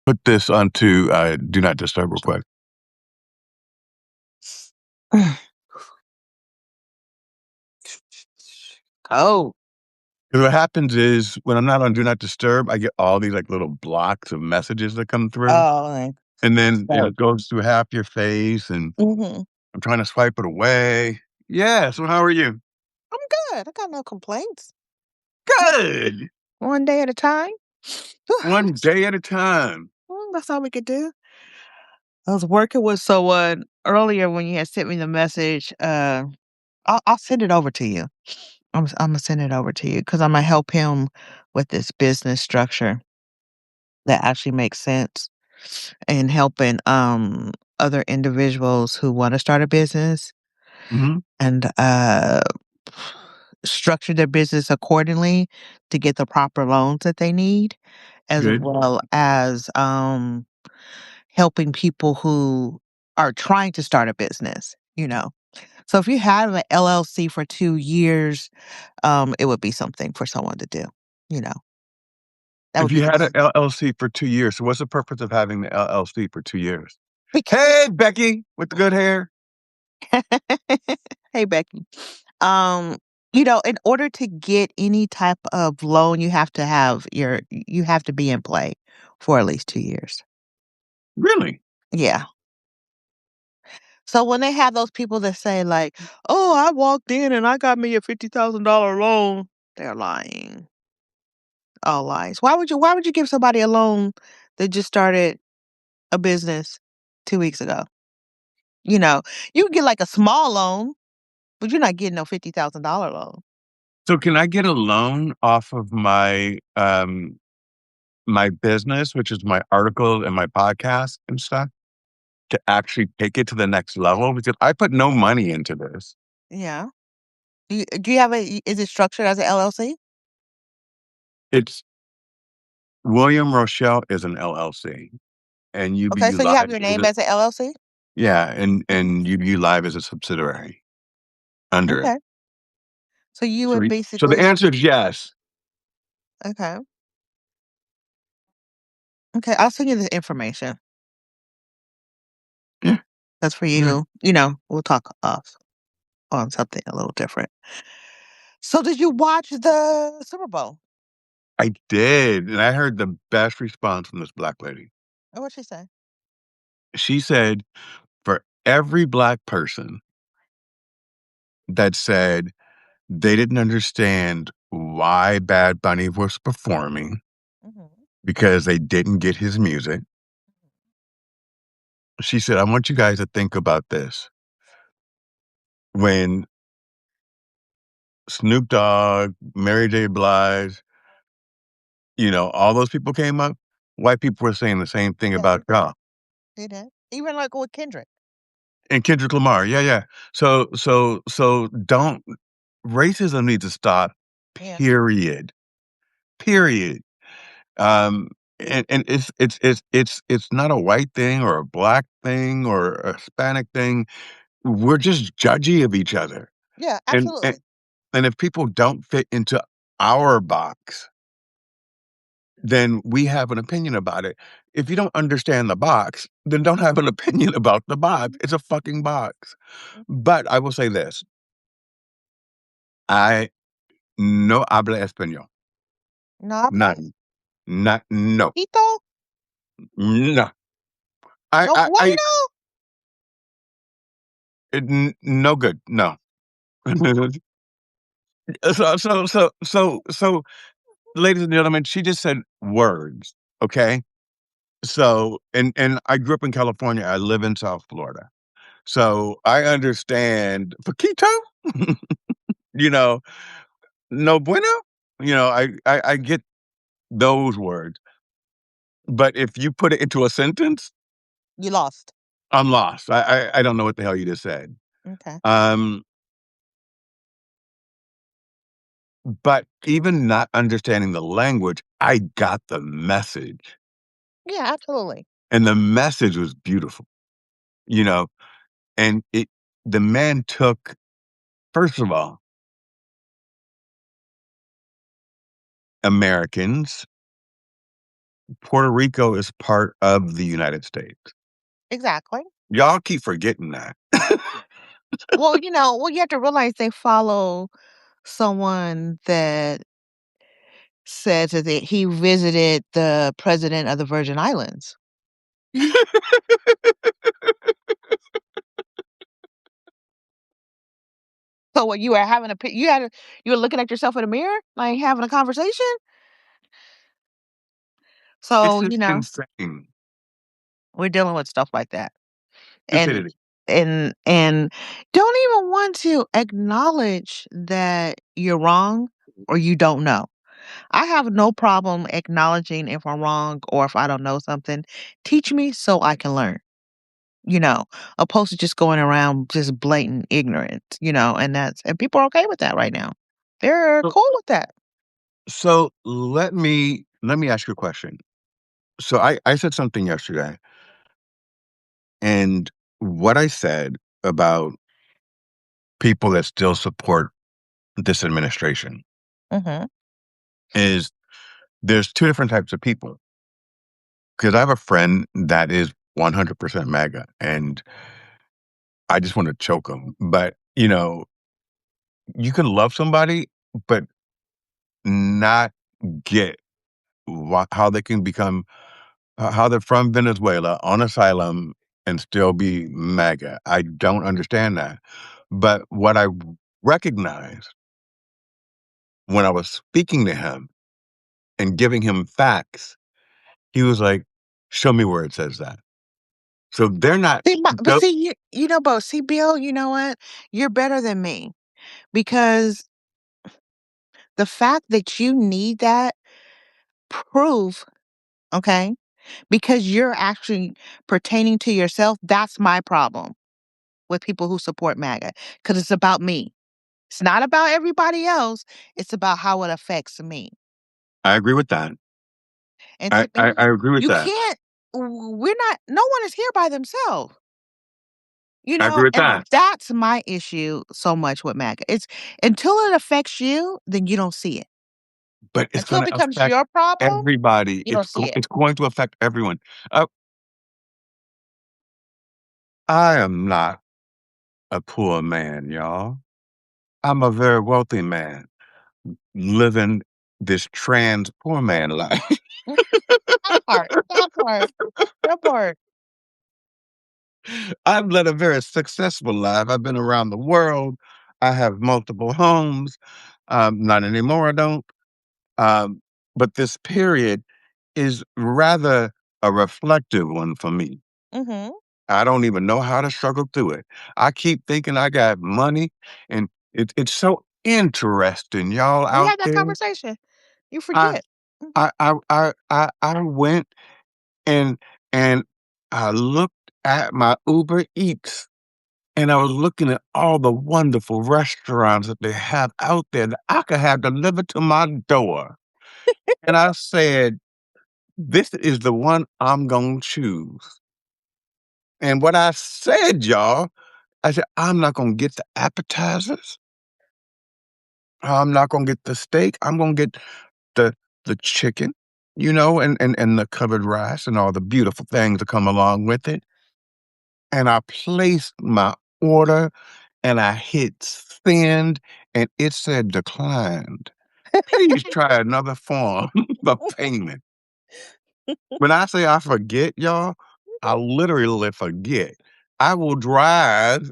Put this onto do not disturb real quick. Oh. 'Cause what happens is when I'm not on do not disturb, I get all these like little blocks of messages that come through, Oh, like, and then so it goes through half your face, and mhm. I'm trying to swipe it away. Yeah. So how are you? I'm good. I got no complaints. Good. One day at a time. One day at a time. That's all we could do. I was working with someone earlier when you had sent me the message. I'll send it over to you. I'm gonna send it over to you because I'm gonna help him with this business structure that actually makes sense and helping other individuals who want to start a business Mhm. and structure their business accordingly to get the proper loans that they need, as Good. well as helping people who are trying to start a business. So if you have an LLC for 2 years, it would be something for someone to do. You know, that If would be you the had an LLC for 2 years, so what's the purpose of having the LLC for 2 years? bec- Hey, Becky with the good hair. Hey Becky. Um, in order to get any type of loan, you have to be in play for at least 2 years. Really? Yeah. So when they have those people that say like, "Oh, I walked in and I got me a $50,000 loan," they're lying. All lies. Why would you give somebody a loan that just started a business 2 weeks ago? You know, you can get like a small loan, but you're not getting no $50,000 loan. So can I get a loan off of my business, which is my article and my podcast and stuff, to actually take it to the next level? Because I put no money into this. Yeah. Do you have is it structured as an LLC? It's William Rochelle is an LLC, and Okay, UBU so you have Live your is name a as an LLC? yeah, and UBU Live is a subsidiary under it. Okay. So you So would so the basically answer is yes. okay. Okay, I'll send you the information. Yeah, That's for yeah. we'll talk off on something a little different. So did you watch the Super Bowl? I did, and I heard the best response from this black lady. Oh, what'd she say? She said, for every black person that said they didn't understand why Bad Bunny was performing Mhm. because they didn't get his music. She said, I want you guys to think about this. When Snoop Dogg, Mary J. Blige, all those people came up, white people were saying the same thing Yes, about y'all. they did. Even like with Kendrick. And Kendrick Lamar, yeah, yeah. So don't racism needs to stop, Yeah. period. Period. And it's not a white thing or a black thing or a Hispanic thing. We're just judgy of each other. Yeah, And and, absolutely. and if people don't fit into our box, then we have an opinion about it. If you don't understand the box, then don't have an opinion about the box. It's a fucking box. Mhm. But I will say this. I no habla español. No habla None. Not no. Tito? No. I No I I bueno? no good. No. So, ladies and gentlemen, she just said words, okay? So, and I grew up in California. I live in South Florida. So, I understand poquito, you know, no bueno, I get those words. But if you put it into a sentence, You lost. I'm lost. I don't know what the hell you just said. Okay. Um, but even not understanding the language, I got the message. Yeah, absolutely. And the message was beautiful, you know, and the man took, first of all, Americans Puerto Rico is part of the United States. Exactly. Y'all keep forgetting that. Well, you have to realize they follow someone that said that he visited the president of the Virgin Islands. So what you were having a pi- you were looking at yourself in the mirror, like having a conversation? It's So, just insane. we're dealing with stuff like that. And Stupidity. and don't even want to acknowledge that you're wrong or you don't know. I have no problem acknowledging if I'm wrong or if I don't know something. Teach me so I can learn, you know, opposed to just going around just blatant ignorance, and people are okay with that right now. They're So cool with that. so let me ask you a question. So I said something yesterday, and what I said about people that still support this administration Mhm. is there's 2 different types of people. Because I have a friend that is 100% MAGA, and I just wanna choke him. But, you can love somebody, but not get how they can become how they're from Venezuela on asylum and still be MAGA. I don't understand that. But what I recognized when I was speaking to him and giving him facts, he was like, "Show me where it says that." So they're not See, but tho see, but see, Bill, you know what? You're better than me because the fact that you need that proof, okay, because you're actually pertaining to yourself, that's my problem with people who support MAGA because it's about me. It's not about everybody else. It's about how it affects me. I agree with that. And I to I me, I agree with you that. can't, we're not, no one is here by themselves. I agree with And that. that's my issue so much with MAGA. It's until it affects you, then you don't see it. But it's Until it gonna becomes affect your problem, everybody. you don't see it. It's going to affect everyone. Uh, I am not a poor man, y'all. I'm a very wealthy man living this trans poor man life. Mm, that part, that part. I've led a very successful life. I've been around the world. I have multiple homes. Not anymore, I don't. Um, but this period is rather a reflective one for me. Mhm. I don't even know how to struggle through it. I keep thinking I got money, and it's so interesting, y'all We out had that there. conversation. You I forget. Mm, I went and and I looked at my Uber Eats, and I was looking at all the wonderful restaurants that they have out there that I could have delivered to my door. And I said, "This is the one I'm gonna choose." And what I said, y'all, I said, "I'm not gonna get the appetizers. I'm not gonna get the steak. I'm gonna get the the chicken, and the covered rice and all the beautiful things that come along with it." And I placed my order and I hit send and it said declined. Please try another form of payment. When I say I forget, y'all, I literally forget. I will drive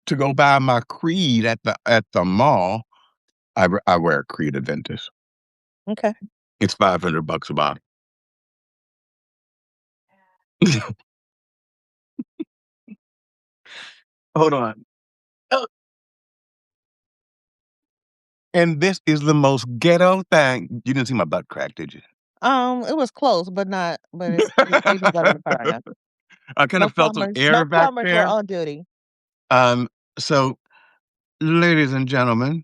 to go buy my Creed at the mall. I wear a Creed Aventus. okay. It's $500 a bottle. Hold on. Oh, and this is the most ghetto thing. You didn't see my butt crack, did you? It was close, but not. But it's your peanut butter and fire. I kind of felt some No air back plumbers were there. on duty. Um, so, ladies and gentlemen,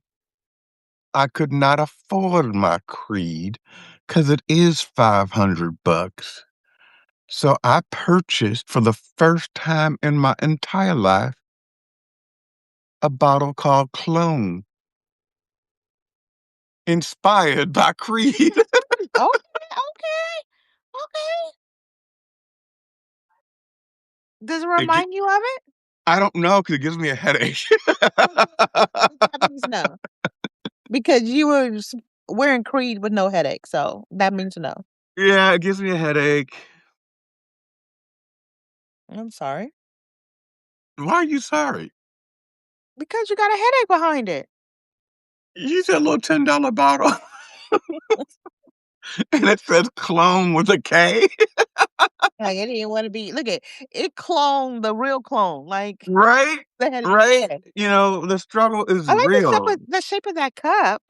I could not afford my Creed because it is $500. So I purchased for the first time in my entire life a bottle called Clone, inspired by Creed. Okay, okay. Okay. Does it It gi remind you of it? I don't know, 'cause it gives me a headache. That means no. Because you were wearing Creed with no headache, so that means no. Yeah, it gives me a headache. I'm sorry. Why are you sorry? Because you got a headache behind it. You said a little $10 bottle, and it says "clone" with a K. Like, I didn't wanna be look at it clone, the real clone, like, Right? the head Right? yeah. You know, the struggle is I like real. the shape of that cup.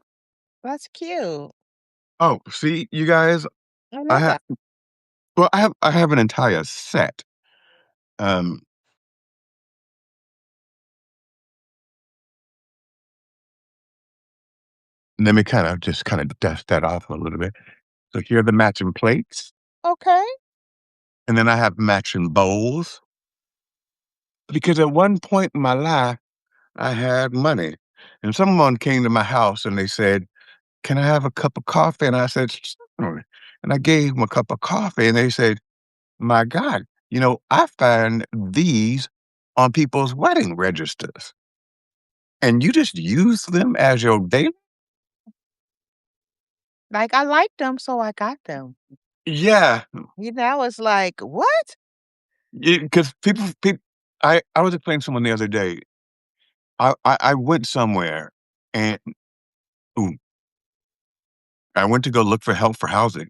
That's cute. Oh, see, you guys, I I love have that. well, I have an entire set. Um, Let me kinda dust that off a little bit. So here are the matching plates, Okay. and then I have matching bowls, because at one point in my life, I had money, and someone came to my house and they said, "Can I have a cup of coffee?" And I said, "Certainly." And I gave them a cup of coffee, and they said, "My God, I find these on people's wedding registers, and you just use them as your daily." Like, I liked them, so I got them. Yeah, It's like, "What?" because people I was explaining to someone the other day, I went somewhere and ooh, I went to go look for help for housing,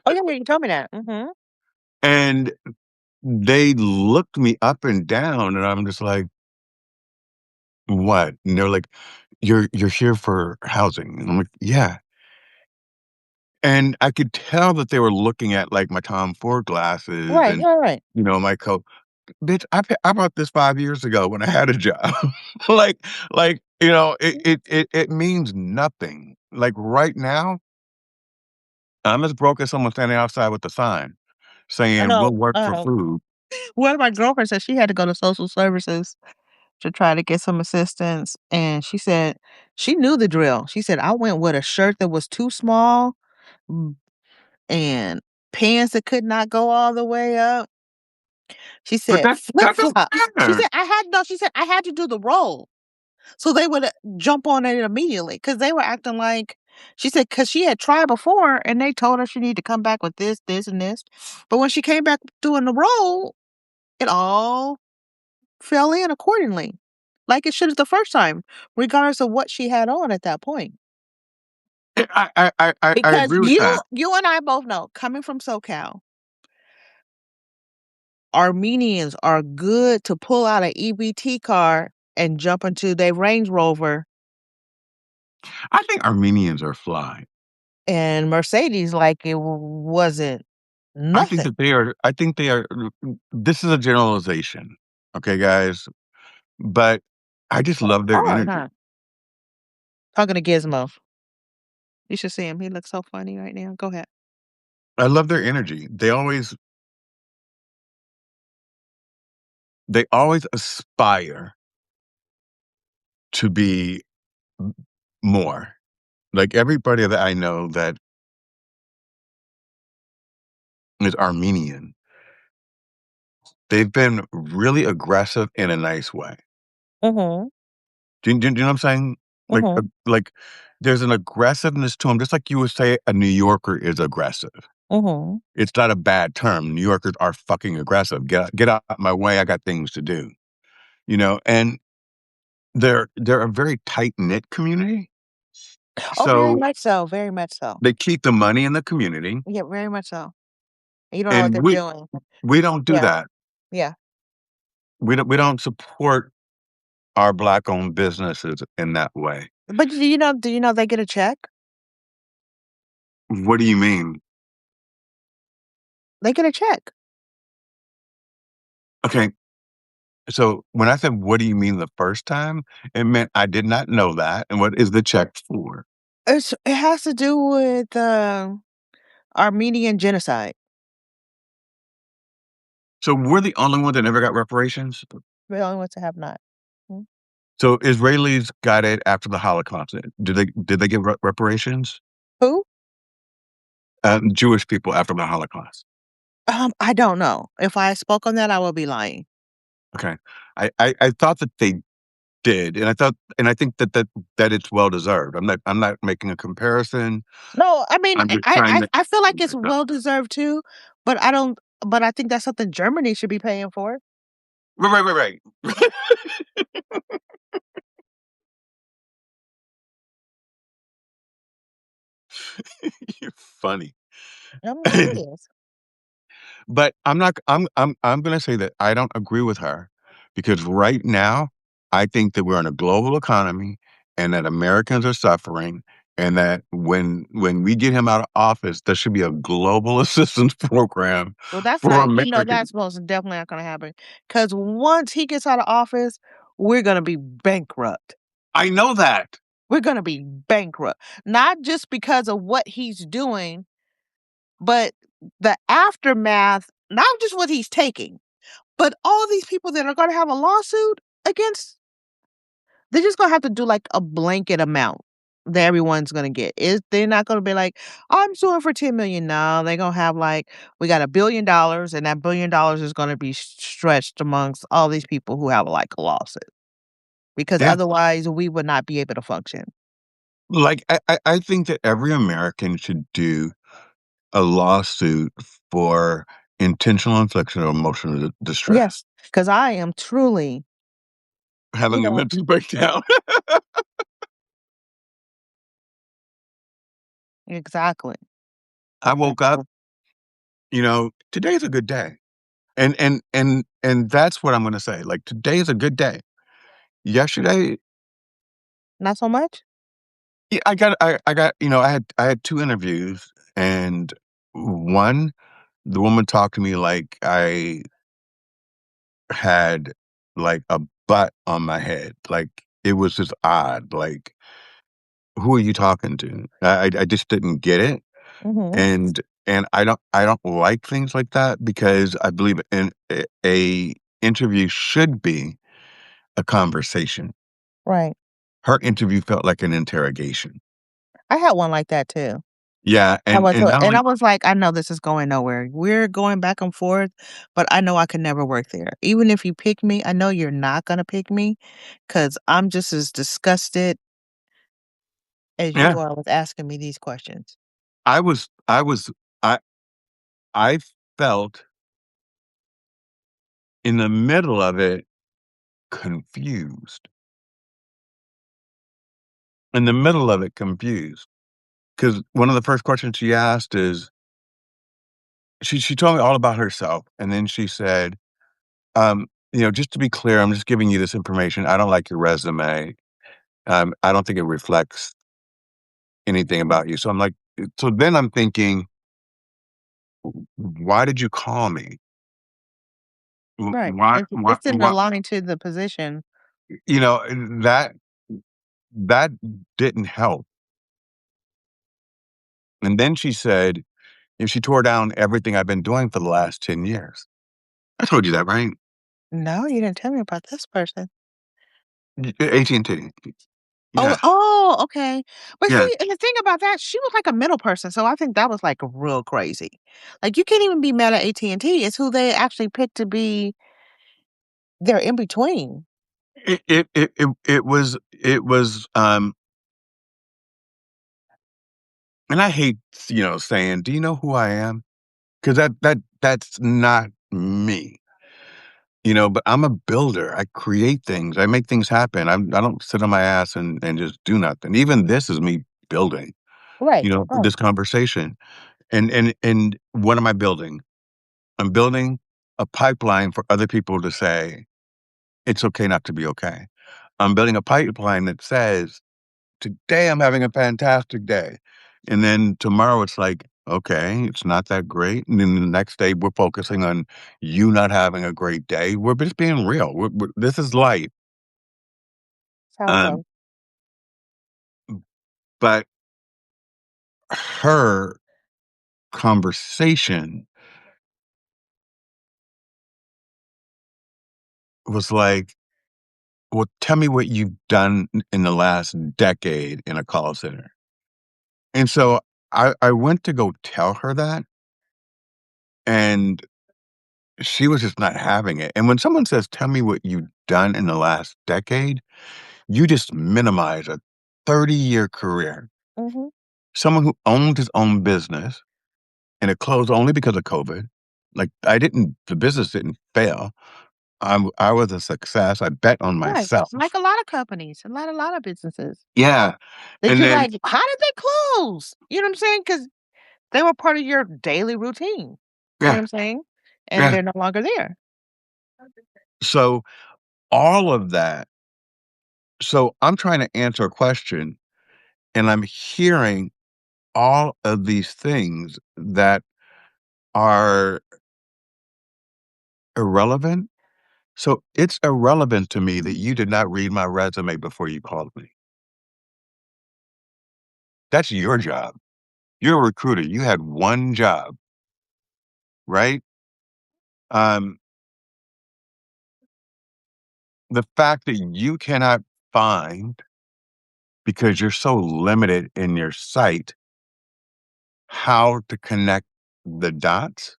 Oh, yeah, you told me that. Mhm. and they looked me up and down, and I'm just like, "What?" And they're like, "You're here for housing." And I'm like, "Yeah." And I could tell that they were looking at, like, my Tom Ford glasses Right, and, right, right. my coat. Bitch, I bought this 5 years ago when I had a job. Like it means nothing. Like, right now, I'm as broke as someone standing outside with a sign I saying, know, "We'll work for food." one of my girlfriends said she had to go to social services to try to get some assistance, and she said she knew the drill. She said, "I went with a shirt that was too small, mm, and pants that could not go all the way up." She But said, that doesn't "Flip-flops." matter. She said, "I had to do the roll." So they would, jump on it immediately because they were acting like she said because she had tried before and they told her she needed to come back with this, this, and this. But when she came back doing the roll, it all fell in accordingly, like it should have the first time, regardless of what she had on at that point. I Because agree with that. you and I both know, coming from SoCal, Armenians are good to pull out an EBT car and jump into their Range Rover I think Armenians are fly. and Mercedes like it wasn't nothing. I think they are this is a generalization, okay, guys? But I just love their Hard, energy. huh? Talking to Gizmo. You should see him. He looks so funny right now. Go ahead. I love their energy. They always aspire to be m more. Like, everybody that I know that is Armenian, they've been really aggressive in a nice way. Mhm. Do you know what I'm saying? Mhm. Like, there's an aggressiveness to them, just like you would say a New Yorker is aggressive. Mhm. It's not a bad term. New Yorkers are fucking aggressive. Get out my way, I got things to do, And they're a very tight-knit community, Oh, very so much so. Very much so. they keep the money in the community, Yeah, very much so. You don't know what and they're doing. we don't do Yeah. that. Yeah. We don't support our Black-owned businesses in that way. But do you know they get a check? What do you mean? They get a check. Okay, so when I said, "What do you mean the first time?" It meant I did not know that, and what is the check for? It has to do with Armenian genocide. So we're the only one that never got reparations? We're the only ones that have not. Mm. So Israelis got it after the Holocaust. Did they get reparations? Who? Jewish people after the Holocaust. I don't know. If I spoke on that, I will be lying. Okay. I thought that they did, and I think that it's well deserved. I'm not making a comparison. No, I mean, I'm just trying to I feel like it's well deserved too, but I don't but I think that's something Germany should be paying for. right, right, right. You're funny. I'm serious. But I'm gonna say that I don't agree with her because right now, I think that we're in a global economy and that Americans are suffering, and that when we get him out of office, there should be a global assistance program Well, that's for not Americans. that's most definitely not gonna happen. Because once he gets out of office, we're gonna be bankrupt. I know that. We're gonna be bankrupt. Not just because of what he's doing, but the aftermath, not just what he's taking, but all these people that are gonna have a lawsuit against, they're just gonna have to do like a blanket amount that everyone's gonna get. They're not gonna be like, I'm suing for 10 million. No, they're gonna have like, we got $1 billion, and that $1 billion is gonna be stretched amongst all these people who have like a lawsuit. Because Yeah. otherwise we would not be able to function. Like, I think that every American should do a lawsuit for intentional infliction of emotional distress. Yes. Because I am truly, you Having a know, mental breakdown. exactly. I woke up, Exactly. today's a good day. And that's what I'm gonna say, like, today is a good day. Yesterday, Not so much? yeah, I had 2 interviews, and one, the woman talked to me like I had, like, a butt on my head, like, it was just odd, like, "Who are you talking to?" I just didn't get it, Mhm. and I don't like things like that because I believe in a interview should be a conversation. Right. Her interview felt like an interrogation. I had one like that too. Yeah, and not I only was like, "I know this is going nowhere. We're going back and forth, but I know I could never work there. Even if you pick me, I know you're not gonna pick me, because 'cause I'm just as disgusted as yeah, you are with asking me these questions." I was I I felt in the middle of it confused. In the middle of it confused, because one of the first questions she asked is she told me all about herself, and then she said, "Just to be clear, I'm just giving you this information. I don't like your resume. I don't think it reflects anything about you." So I'm like, so then I'm thinking, "Why did you call me? Right. Why why It's didn't why?" align to the position. That didn't help. And then she said, she tore down everything I've been doing for the last 10 years. I told you that, right? No, you didn't tell me about this person. AT&T. Oh, Yeah. okay. But Yeah. see, and the thing about that, she was like a middle person, so I think that was, like, real crazy. Like, you can't even be mad at AT&T, it's who they actually picked to be their in between. It was, and I hate, saying, "Do you know who I am?" Because that's not me, but I'm a builder. I create things. I make things happen. I don't sit on my ass and just do nothing. Even this is me building, Right, right, this conversation. And what am I building? I'm building a pipeline for other people to say, "It's okay not to be okay." I'm building a pipeline that says, "Today I'm having a fantastic day." And then tomorrow it's like, "Okay, it's not that great." And then the next day we're focusing on you not having a great day. We're just being real. This is life. that's how it Um, goes. but her conversation was like, "Well, tell me what you've done in the last decade in a call center." And so I went to go tell her that, and she was just not having it. And when someone says, "Tell me what you've done in the last decade," you just minimize a 30-year career. Mhm. Someone who owned his own business and it closed only because of COVID. Like, the business didn't fail. I was a success. I bet on Right. myself. Like a lot of companies, a lot of businesses Yeah. that And you're then like, "How did they close?" You know what I'm saying? Because they were part of your daily routine. You know what yeah, I'm saying? And yeah. they're no longer there. So all of that. So I'm trying to answer a question and I'm hearing all of these things that are irrelevant. So it's irrelevant to me that you did not read my resume before you called me. That's your job. You're a recruiter. You had one job, right? Um, the fact that you cannot find because you're so limited in your sight how to connect the dots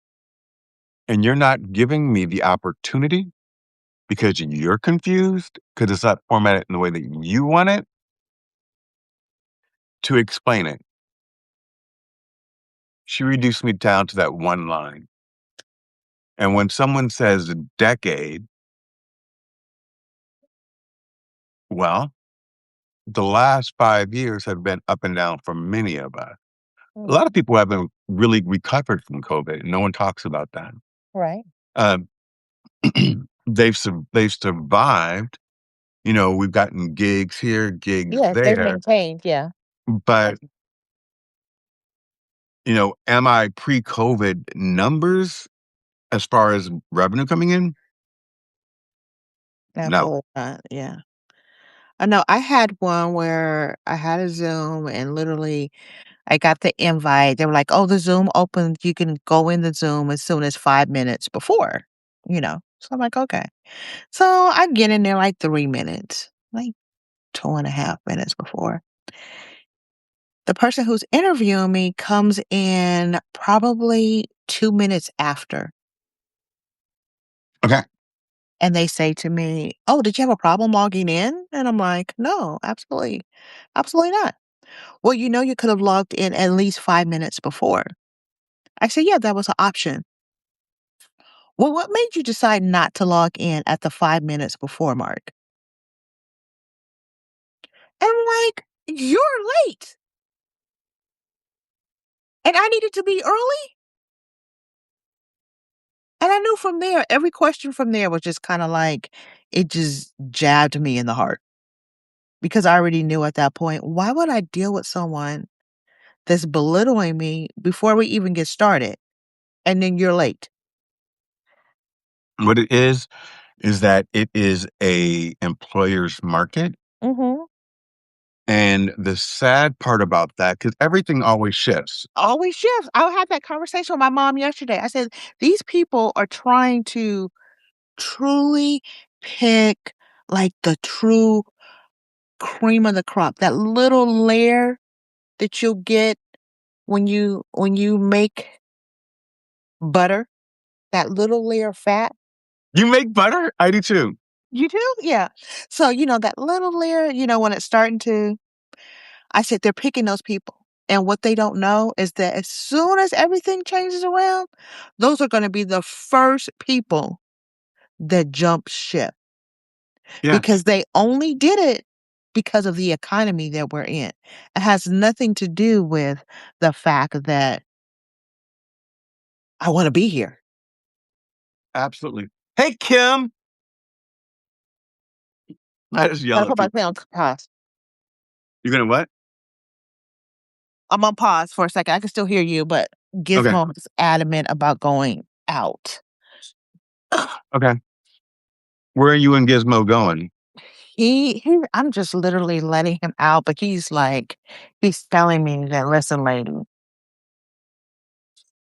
and you're not giving me the opportunity because you're confused because it's not formatted in the way that you want it to explain it. She reduced me down to that one line. And when someone says decade, well, the last 5 years have been up and down for many of us. A Mm, lot of people haven't really recovered from COVID. No one talks about that. right. Um, they've survived. We've gotten gigs here, gigs Yes, they've there, maintained, yeah. but am I pre-COVID numbers as far as revenue coming in? No. Absolutely not, yeah. I know I had one where I had a Zoom and literally I got the invite. They were like, "Oh, the Zoom opened. You can go in the Zoom as soon as 5 minutes before," you know? So I'm like, "Okay." So I get in there like 3 minutes, like 2.5 minutes before. The person who's interviewing me comes in probably 2 minutes after, Okay. and they say to me, "Oh, did you have a problem logging in?" And I'm like, "No, absolutely not." "Well, you could have logged in at least 5 minutes before." I said, "Yeah, that was an option." "Well, what made you decide not to log in at the 5 minutes before mark?" And I'm like, "You're late, and I needed to be early?" And I knew from there, every question from there was just kinda like it just jabbed me in the heart because I already knew at that point, why would I deal with someone that's belittling me before we even get started, and then you're late? What it is that it is a employer's market. Mhm. And the sad part about that, because everything always shifts. Always shifts. I had that conversation with my mom yesterday. I said, "These people are trying to truly pick, like, the true cream of the crop, that little layer that you'll get when you make butter, that little layer of fat." You make butter? I do too. You do? Yeah. So, that little layer, when it's starting to I said they're picking those people. And what they don't know is that as soon as everything changes around, those are gonna be the first people that jump ship Yeah, because they only did it because of the economy that we're in. It has nothing to do with the fact that I wanna be here. absolutely. Hey, Kim. I just yell Gotta at put my people. thing on pause. You gonna what? I'm on pause for a second. I can still hear you, but Okay. Gizmo is adamant about going out. Okay. Where are you and Gizmo going? He I'm just literally letting him out, but he's telling me that, "Listen, lady,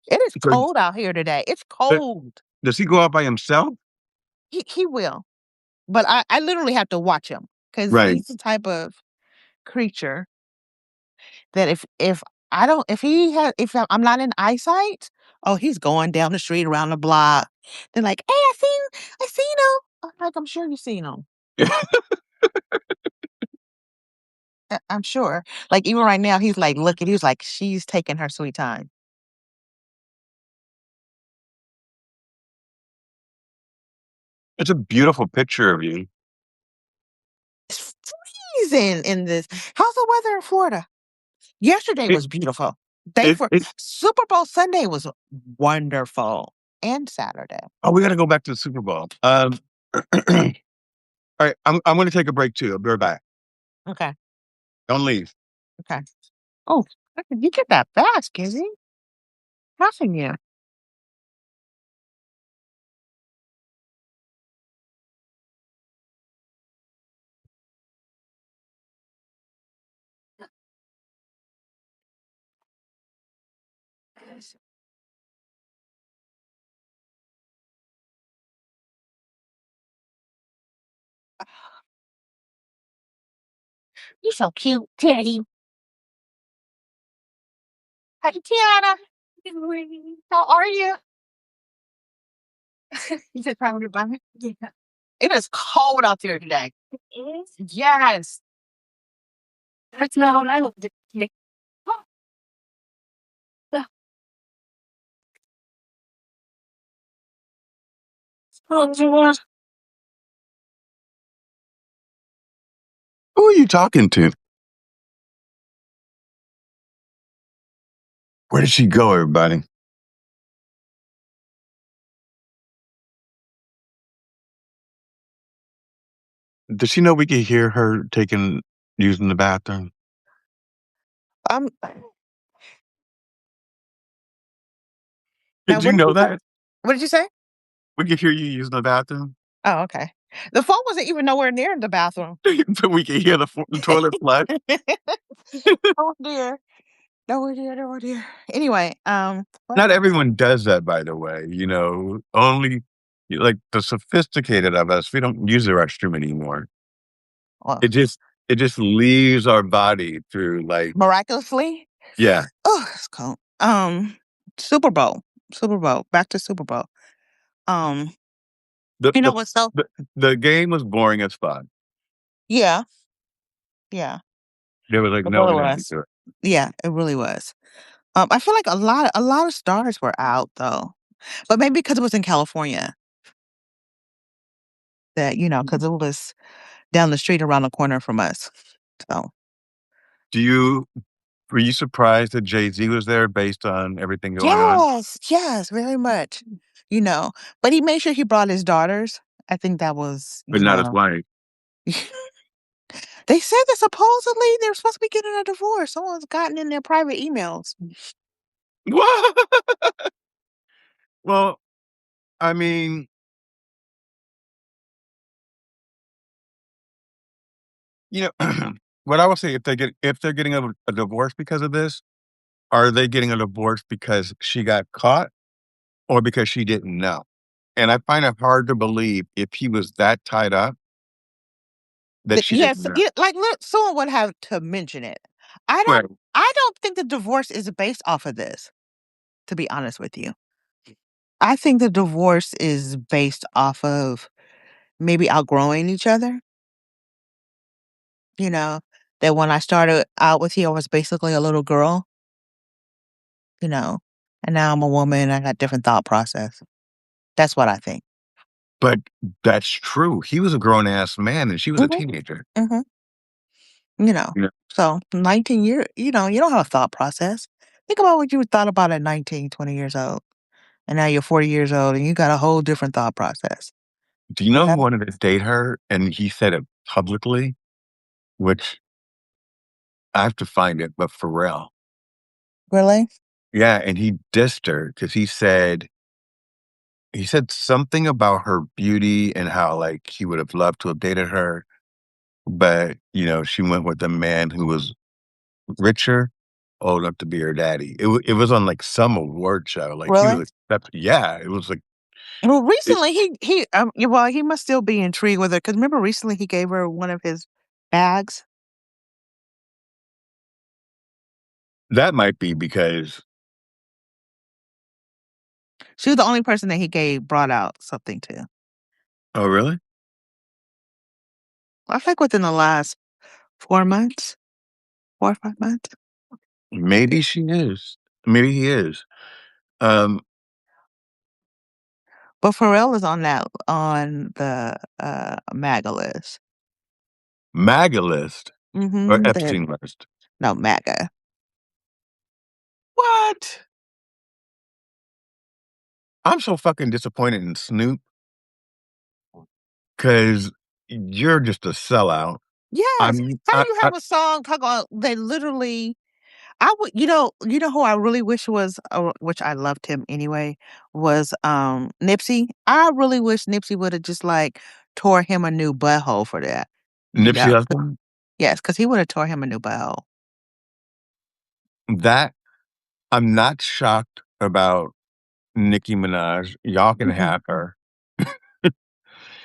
it is So, cold out here today. It's uh, cold." does he go out by himself? He will, but I literally have to watch him because Right. he's the type of creature that if I don't if I'm not in eyesight, oh, he's going down the street, around the block. They're like, "Hey, I seen him." I'm like, "I'm sure you seen him. I'm sure." Like, even right now, he's like, looking, he was like, "She's taking her sweet time." It's a beautiful picture of you. It's freezing in this. How's the weather in Florida? Yesterday It was beautiful. Day it for it Super Bowl Sunday was wonderful, and Saturday. oh, we gotta go back to the Super Bowl. Alright, I'm gonna take a break too. I'll be right back. Okay, Don't leave. okay. Oh, how did you get that fast, Kizzy? How can you? You're so cute, Teddy. Hi, Tiana. How are you? You said probably by me. Yeah. It is cold out there today. It is? Yes. It's not I looked at it. Oh, dear. Who are you talking to? Where did she go, everybody? Does she know we could hear her using the bathroom? Um, now Did you what did know you say? that? What did you say? We could hear you using the bathroom, Oh, okay. The phone wasn't even nowhere near the bathroom. but we could hear the toilet flush. Oh dear. No dear, no dear. Anyway, what? Not everyone does that, by the way, only like the sophisticated of us, we don't use the restroom anymore. Well, It just it just leaves our body through like miraculously. yeah. Oh, it's cold. Super Bowl. Super Bowl. Back to Super Bowl. Um, The you know the what's so the, the game was boring as fuck. yeah, yeah. There was like It no really energy was. to it. Yeah, it really was. I feel like a lot of stars were out though. But maybe because it was in California that, because it was down the street around the corner from us. So Do you Were you surprised that Jay-Z was there based on everything going on? yes, yes, very much. You know. But he made sure he brought his daughters. I think that was, But not his wife. they said that supposedly they're supposed to be getting a divorce. Someone's gotten in their private emails. What? Well, I mean, what I would say if they're getting a divorce because of this, are they getting a divorce because she got caught or because she didn't know? And I find it hard to believe if he was that tied up that she didn't Yes, know. yeah, like look, someone would have to mention it. I Right. don't I don't think the divorce is based off of this, to be honest with you. I think the divorce is based off of maybe outgrowing each other, you know, that when I started out with you, I was basically a little girl, you know, and now I'm a woman, I got different thought process. That's what I think. But that's true. He was a grown ass man and she was a Mhm, teenager. mhm, you know, You know, so 19 year you don't have a thought process. Think about what you thought about at 19, 20 years old, and now you're 40 years old, and you got a whole different thought process. do you know who Yeah. wanted to date her? And he said it publicly, which I have to find it, but Pharrell. Really? Yeah, and he dissed her because he said something about her beauty and how, like, he would have loved to have dated her, but, she went with a man who was richer, old enough to be her daddy. It was on, like, some award show, like, he Really? was accepted yeah, it was like Well, it recently well, he must still be intrigued with her because remember recently he gave her one of his bags? That might be because She was the only person that he brought out something to. oh, really? I think within the last 4 months, 4 or 5 months. Maybe she is. Maybe he is. Um, But Pharrell is on the MAGA list. MAGA list or Mhm. Epstein list? No, MAGA. What? I'm so fucking disappointed in Snoop because 'cause you're just a sellout. Yes. I'm How do you have a song talk about they literally I would who I really wish was which I loved him anyway, was Nipsey. I really wish Nipsey would have just like tore him a new butthole for that. You Nipsey know? Hussle, Yes, because he would have tore him a new butthole. that I'm not shocked about Nicki Minaj. Y'all can Mhm. have her.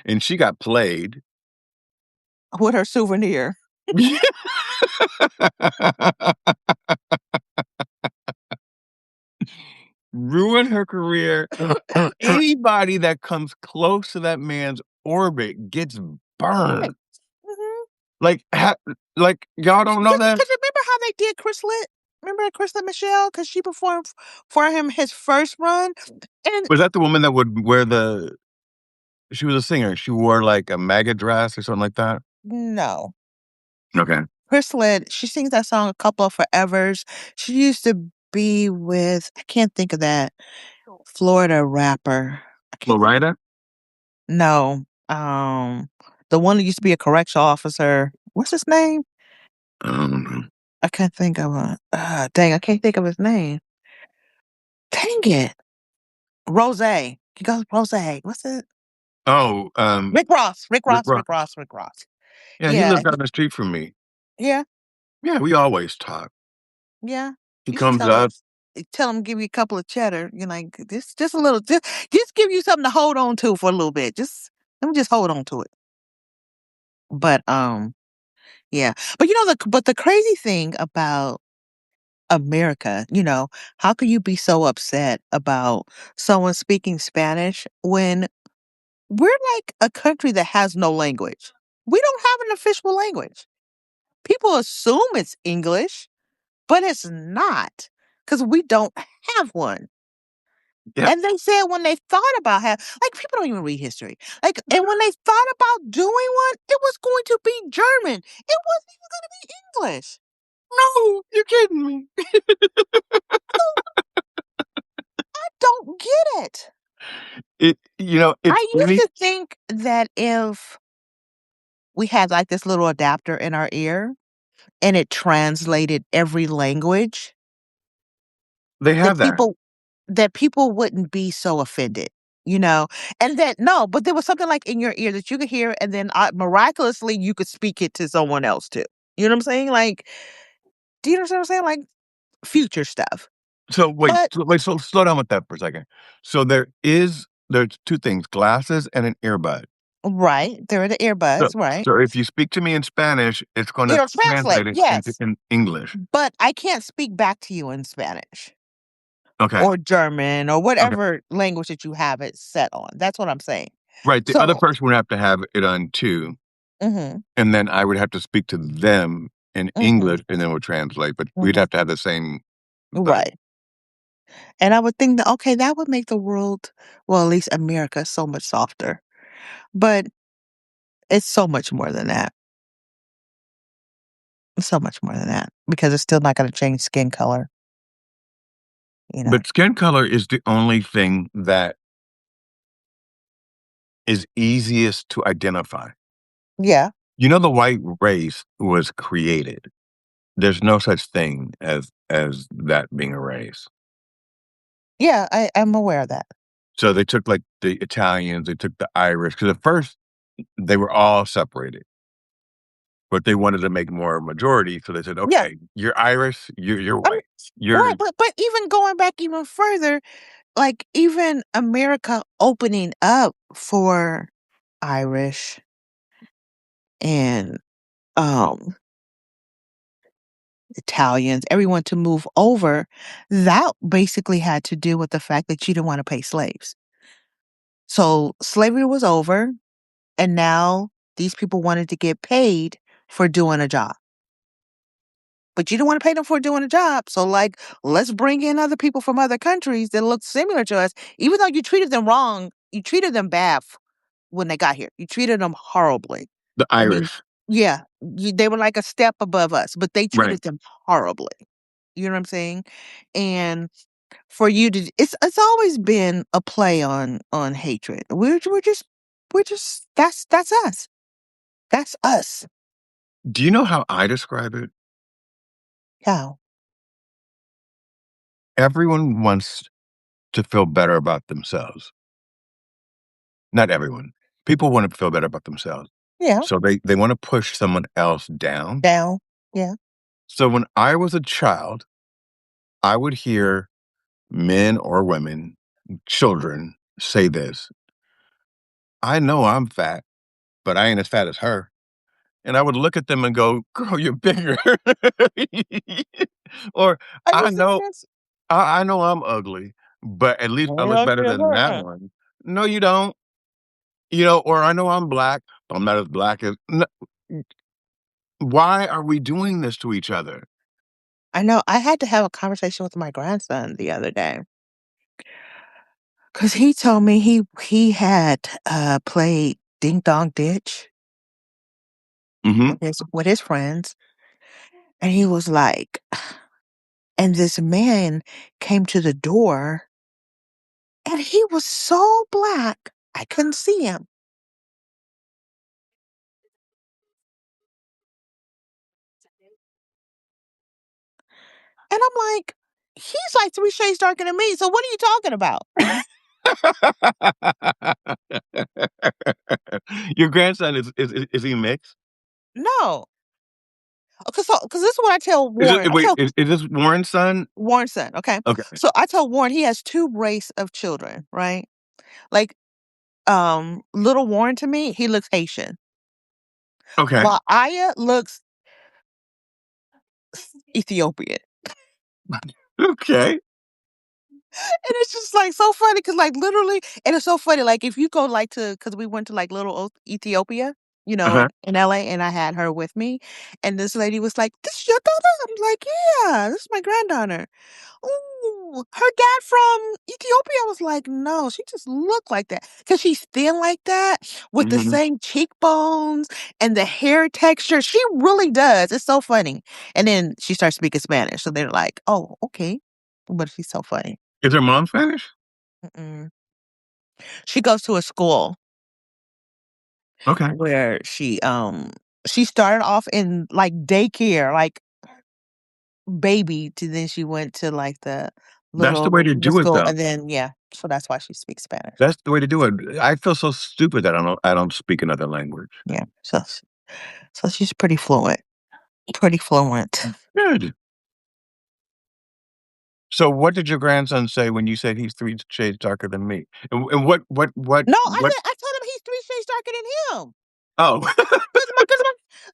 And she got played. With her souvenir. Ruin her career. Anybody that comes close to that man's orbit gets Right. burned. Mhm. Like, like y'all don't know that? Because remember how they did Chris Litt? Remember Chris Michelle? Because she performed for him his first run? And Was that the woman that would wear the she was a singer, she wore, like, a MAGA dress or something like that? no. Okay. Chris Litt, she sings that song, A Couple of Forevers. She used to be with I can't think of that Florida rapper. I can't think Florida? no, the one that used to be a correctional officer. What's his name? I don't know. I can't think of dang, I can't think of his name. Dang it. Rose. He goes Rose. What's it? Oh, Rick Ross. Rick Rick Ross. Ross. Rick Ross. Rick Ross. Yeah, he Yeah. lived down the street from me. Yeah. Yeah, we always talk. Yeah. He You should comes up. tell him give you a couple of cheddar. You're like, just a little, just give you something to hold on to for a little bit. Just let me just hold on to it. But yeah. But the crazy thing about America, how can you be so upset about someone speaking Spanish when we're like a country that has no language? We don't have an official language. People assume it's English, but it's not because we don't have one. Yeah. And they said when they thought about like people don't even read history. Like, and when they thought about doing one, it was going to be German. It wasn't even going to be English. No, you're kidding me. I don't get it. It's I used funny. to think that if we had like this little adapter in our ear and it translated every language, They that have that. people wouldn't be so offended, you know? And that no, but there was something like in your ear that you could hear and then miraculously you could speak it to someone else too. You know what I'm saying? Like, do you understand what I'm saying? Like future stuff. So But wait, so slow down with that for a second. So there's 2 things, glasses and an earbud. right, there are the So earbuds, right? so if you speak to me in Spanish, it's gonna It'll translate, translate it into yes. in English. But I can't speak back to you in Spanish Okay. or German or Okay. whatever language that you have it set on. That's what I'm saying. Right, the other So, person would have to have it on too, mhm, and then I would have to speak to them in mhm, English, and then it would translate, but we'd mhm. have to have the same thing. Right. And I would think that, okay, that would make the world, well, at least America, so much softer. But it's so much more than that. It's so much more than that because it's still not going to change skin color, you know? But skin color is the only thing that is easiest to identify. Yeah. The white race was created. There's no such thing as that being a race. Yeah. I'm aware of that. So they took, like, the Italians, they took the Irish, because at first, they were all separated, but they wanted to make more majority, so they said, Yeah. "Okay, you're Irish, you're I mean, white. You're" right. But even going back even further, like even America opening up for Irish and um Italians, everyone to move over, that basically had to do with the fact that you didn't want to pay slaves. So slavery was over, and now these people wanted to get paid for doing a job. But you don't want to pay them for doing a job. So, like, let's bring in other people from other countries that look similar to us. Even though you treated them wrong, you treated them bad when they got here. You treated them horribly. The I mean, Irish. yeah, they were like a step above us, but they Right. treated them horribly. You know what I'm saying? And for you to, it's always been a play on hatred. We're just that's us. That's us. Do you know how I describe it? How? Everyone wants to feel better about themselves. Not everyone. People want to feel better about themselves. Yeah, So they want to push someone else down. down. Yeah. So when I was a child, I would hear men or women, children say this. I know I'm fat, but I ain't as fat as her. And I would look at them and go, "Girl, you're bigger." Or Are you I know serious? I know I'm ugly, but at least I Well, look you're better ugly as than her that then. one. No, you don't. Or I know I'm black, but I'm not as black as why are we doing this to each other? I know. I had to have a conversation with my grandson the other day because he told me he had played Ding Dong Ditch Mhm. with his friends, and he was like, and this man came to the door, and he was so black I couldn't see him, and I'm like, he's like 3 shades darker than me. So what are you talking about? Your grandson is he mixed? No, because this is what I tell Is it Warren. I wait, tell is this Warren's son? Warren's son. Okay, Okay. so I tell Warren he has two race of children, right? Like little Warren to me, he looks Haitian. Okay. While Aya looks Ethiopian. Okay. And it's just like so funny because like literally, and it's so funny. Like if you go like to because we went to like little Ethiopia, Uh-huh. in LA, and I had her with me, and this lady was like, "This is your daughter?" I'm like, "Yeah, this is my granddaughter." Ooh, her dad from Ethiopia. I was like, "No, she just looked like that because she's thin like that with the Mhm. same cheekbones and the hair texture. She really does. It's so funny." And then she starts speaking Spanish, so they're like, "Oh, okay," but she's so funny. Is her mom Spanish? Mm-mm. She goes to a school Okay. where she started off in like daycare, like baby, to then she went to like the That's the way to the do it, school, though. and then yeah, so that's why she speaks Spanish. That's the way to do it. I feel so stupid that I don't speak another language. Yeah, so she's pretty fluent, pretty fluent. Good. So what did your grandson say when you said he's 3 shades darker than me? And No, what I told him he's 3 shades darker than him. oh. Cause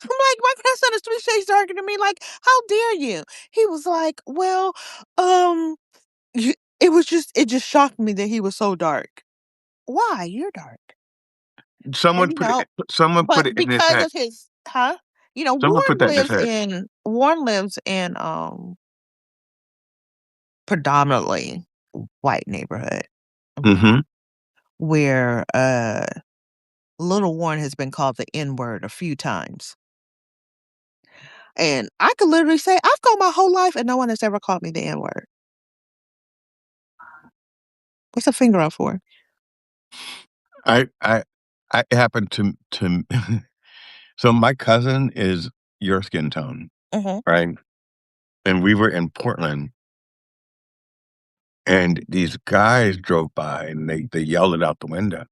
I'm like, my grandson is 3 shades darker than me. Like, how dare you? He was like, well, um, it just shocked me that he was so dark. Why? You're dark. And, Someone put but it in his because head. of his huh? Someone put that in his head. Warren lives in, predominantly white neighborhood, okay, Mhm. where, little Warren has been called the N word a few times. And I could literally say, I've gone my whole life and no one has ever called me the N word. What's a finger up for? I I I it happened to so my cousin is your skin tone, Mhm. right? And we were in Portland, and these guys drove by, and they yelled it out the window.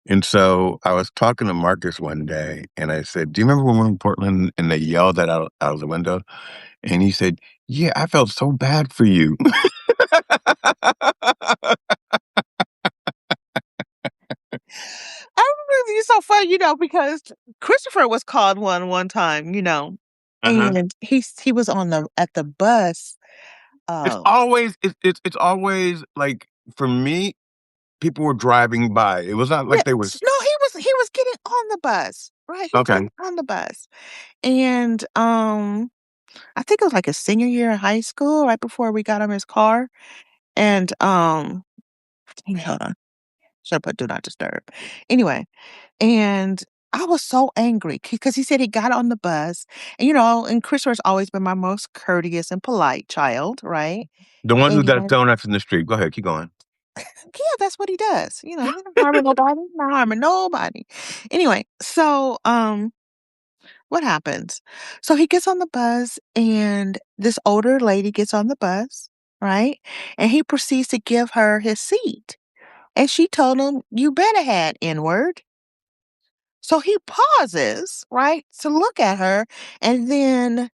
And so I was talking to Marcus one day, and I said, "Do you remember when we were in Portland and they yelled that out of the window?" And he said, "Yeah, I felt so bad for you." I remember it's so funny, because Christopher was called one time, Uh-huh. and he was on the at the bus, It's uh always it's always, like, for me, people were driving by. It was not yeah, like they was no, he was getting on the bus, right? He was okay. getting on the bus, and, I think it was, like, his senior year in high school, right before we got him his car, and, hold on, should've put do not disturb. Anyway, and I was so angry because he said he got on the bus, and, and Christopher's always been my most courteous and polite child, right? The one who does And donuts in the street. Go ahead, keep going. yeah, that's what he does. He's not harming nobody, not harming nobody. Anyway, so what happens? So he gets on the bus and this older lady gets on the bus, right? And he proceeds to give her his seat. And she told him, "You better had N-word." So he pauses, right, to look at her, and then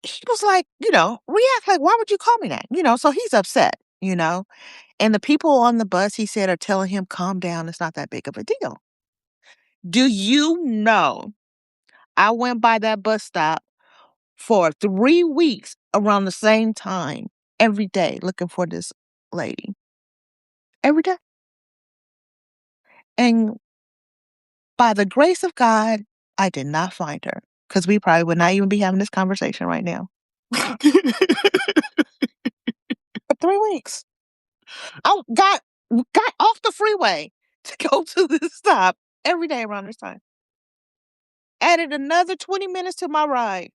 he was like, react like, "Why would you call me that?" So he's upset, and the people on the bus, he said, are telling him, "Calm down, it's not that big of a deal." Do you know I went by that bus stop for 3 weeks around the same time every day looking for this lady, every day, and by the grace of God, I did not find her because we probably would not even be having this conversation right now. For 3 weeks. I got off the freeway to go to this stop every day around this time. Added another 20 minutes to my ride.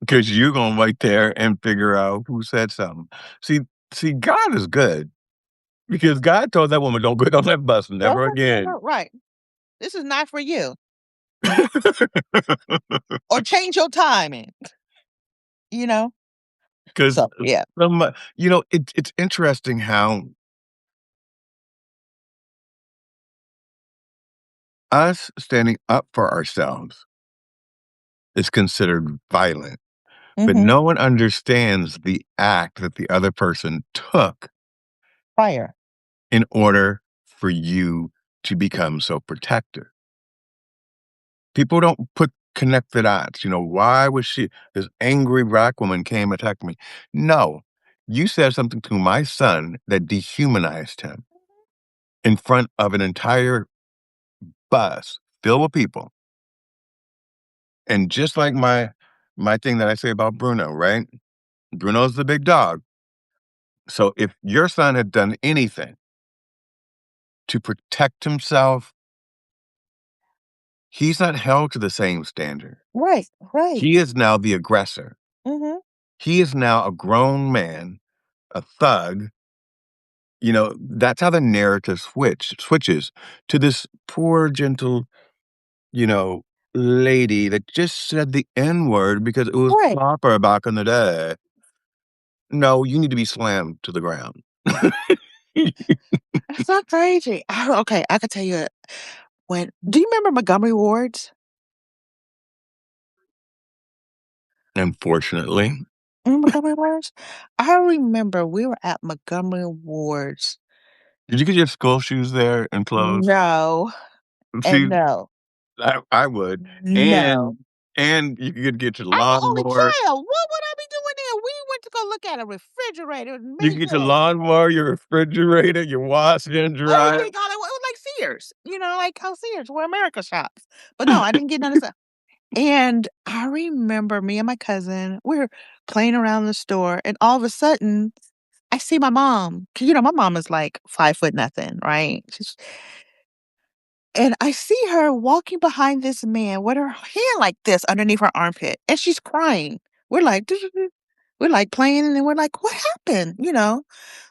Because you're gonna wait there and figure out who said something. See see, God is good because God told that woman, "Don't get on that bus No, never no, again." no, right. This is not for you. Or change your timing, you know? Because So, yeah. it's interesting how us standing up for ourselves is considered violent, but Mhm. no one understands the act that the other person took Fire. in order for you to become so protective. People don't connect the dots. Why was this angry black woman came attack me? No, you said something to my son that dehumanized him in front of an entire bus filled with people. And just like my thing that I say about Bruno, right? Bruno's the big dog. So if your son had done anything to protect himself, he's not held to the same standard. Right, right. He is now the aggressor. Mhm. He is now a grown man, a thug. That's how the narrative switches to this poor, gentle, you know, lady that just said the N word because it was Right. proper back in the day. No, you need to be slammed to the ground. It's not crazy. Okay, I could tell you when do you remember Montgomery Wards? Unfortunately. Remember Montgomery Wards? I remember we were at Montgomery Wards. Did you get your school shoes there and clothes? No, and See, no. I would. No. And you could get your I'm the only lawnmower. child. What would I be doing there? We went to go look at a refrigerator. It was You could get your amazing. lawnmower, your refrigerator, your washer and dryer. Everything all it was like Sears, like how Sears where America shops. But no, I didn't get none of that. And I remember me and my cousin, we were playing around the store, and all of a sudden, I see my mom. 'Cause, my mom is like 5 foot nothing, right? And I see her walking behind this man with her hand like this underneath her armpit, and she's crying. We're like, we're like playing, and then we're like, what happened?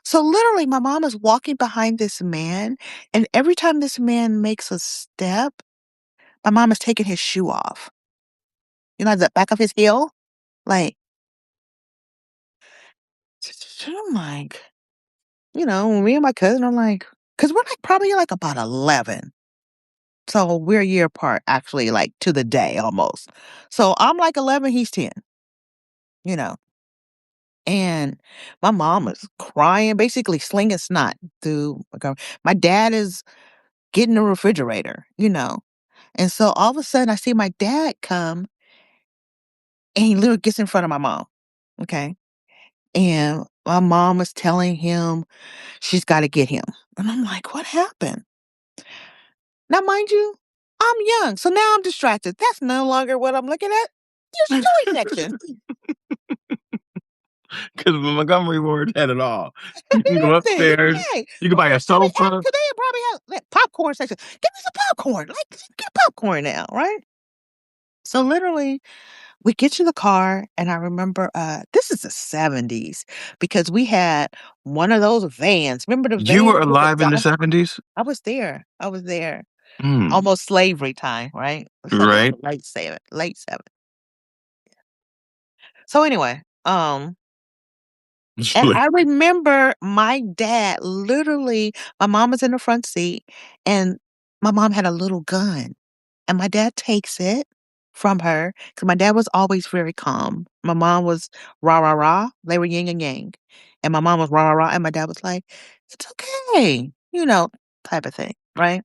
So literally, my mom is walking behind this man, and every time this man makes a step, my mom is taking his shoe off. The back of his heel, like. I'm like, me and my cousin are like, because we're like probably like about 11. So we're a year apart, actually, like to the day almost. So I'm like 11, he's 10, you know. And my mom is crying, basically slinging snot through. My dad is getting the refrigerator. And so all of a sudden I see my dad come and he literally gets in front of my mom, okay? And my mom was telling him she's gotta get him. And I'm like, "What happened?" Now, mind you, I'm young, so now I'm distracted. That's no longer what I'm looking at. Your story section. 'Cause the Montgomery Ward had it all. You can go Everything, upstairs, right. you can buy a I mean, sofa. today it probably has that popcorn section. Give me some popcorn. Like, get popcorn now, right? So literally, we get to the car, and I remember this is the 70s because we had one of those vans. Remember the You were vans with the alive in the dog? '70s? I was there. I was there. Mm, Almost slavery time, right? So this right? was late 7. So anyway, and I remember my dad literally my mom was in the front seat, and my mom had a little gun, and my dad takes it from her because my dad was always very calm. My mom was rah, rah, rah. They were yin and yang. And my mom was rah, rah, rah, and my dad was like, "It's okay," type of thing, right?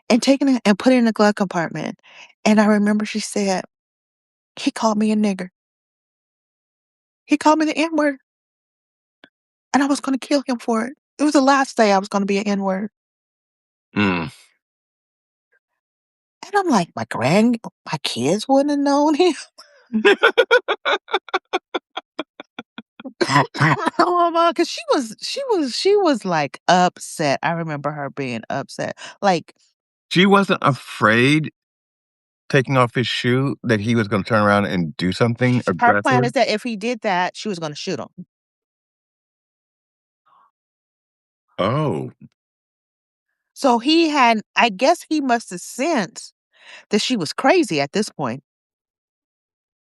And taking it and put it in the glove compartment. And I remember she said, "He called me a nigger. He called me the N word, and I was gonna kill him for it. It was the last day I was gonna be an N word." Mm. And I'm like, my kids wouldn't have known him. Oh, my, because she was, like, upset. I remember her being upset. Like, She wasn't afraid taking off his shoe that he was gonna turn around and do something her plan aggressive? is that if he did that, she was gonna shoot him. Oh. So I guess he must have sensed that she was crazy at this point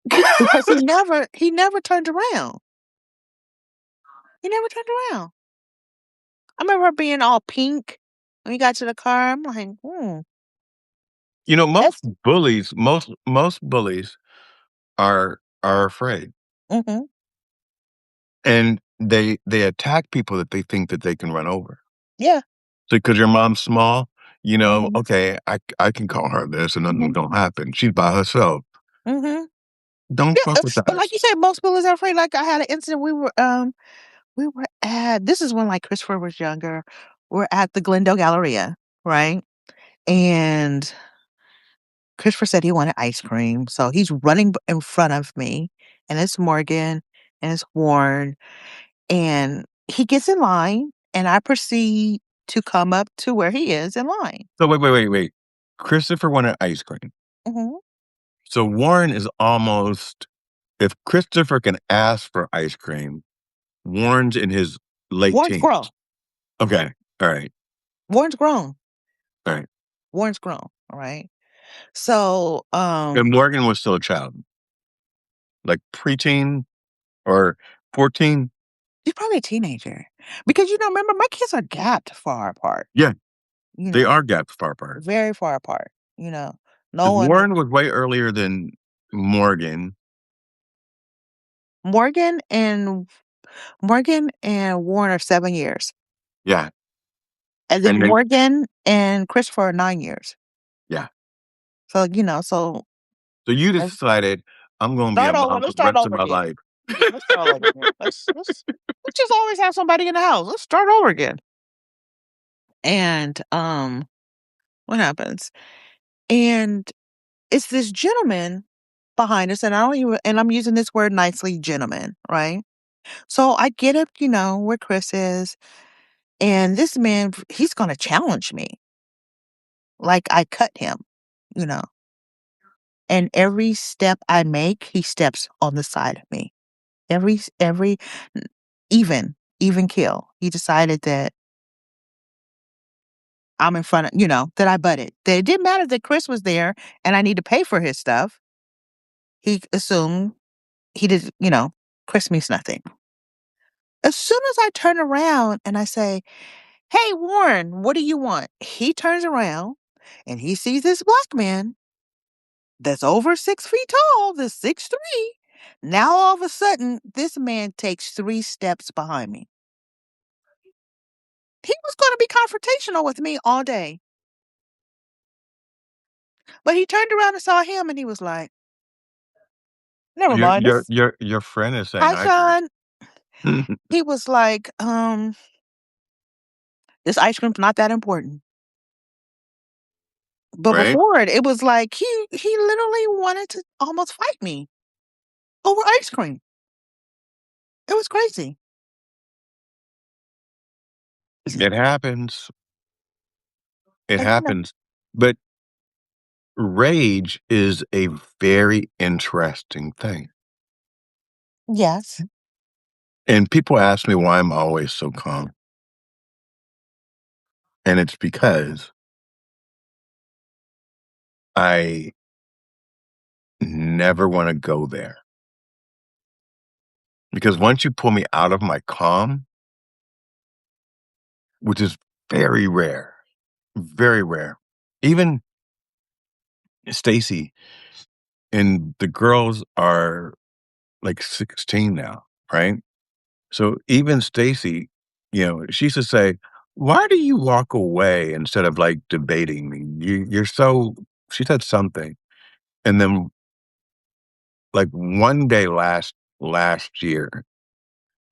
because he never turned around. He never turned around. I remember her being all pink when we got to the car. I'm like, You know, that's most bullies are afraid, mhm, and they attack people that they think that they can run over. yeah, So, because your mom's small, mhm, "Okay, I can call her this and nothing mhm, don't happen. She's by herself. mhm. Don't Yeah, fuck with but us." like you said, most bullies are afraid. Like I had an incident. We were at this is when like Christopher was younger. We're at the Glendale Galleria, right? And Christopher said he wanted ice cream, so he's running in front of me, and it's Morgan and it's Warren, and he gets in line, and I proceed to come up to where he is in line. So, wait. Christopher wanted ice cream. Mhm. So, Warren is almost if Christopher can ask for ice cream, Warren's in his late Warren's teens. grown. Okay. Alright. Warren's grown. Alright. Warren's grown. All right. So, And Morgan was still a child, like preteen or 14? he's probably a teenager because remember, my kids are gapped far apart. Yeah, You they know, are gapped far apart. very far apart. You know, no 'Cause one. Warren was way earlier than Morgan. Morgan and Morgan and Warren are 7 years, Yeah, and then and then Morgan and Christopher are 9 years. yeah. So so So you let's decided, "I'm gonna be a start over. mom Let's for the start rest of over my again. life." Yeah, let's start all over again. Let's just always have somebody in the house. Let's start over again. And what happens? And it's this gentleman behind us, and I'm using this word nicely, gentleman, right? So I get up, where Chris is, and this man, he's gonna challenge me. Like I cut him, you know. And every step I make, he steps on the side of me. Every n- even kill. He decided that I'm in front of, that I butted. That it didn't matter that Chris was there and I need to pay for his stuff. He assumed he did, Chris means nothing. As soon as I turn around and I say, "Hey, Warren, what do you want?" He turns around and he sees this black man that's over 6 feet tall, that's 6'3". Now all of a sudden, this man takes 3 steps behind me. He was going to be confrontational with me all day, but he turned around and saw him, and he was like, Never Your mind. your This your your friend is saying, Hi, "I agree." Sean. He was like, this ice cream's not that important. But Right? before it was like he literally wanted to almost fight me over ice cream. It was crazy. It happens. It Like, you know, happens. But rage is a very interesting thing. yes. And people ask me why I'm always so calm. And it's because I never want to go there. Because once you pull me out of my calm, which is very rare. Even Stacy and the girls are like 16 now, right? So even Stacy, she used to say, "Why do you walk away instead of like debating me? You're so." She said something, and then like one day last year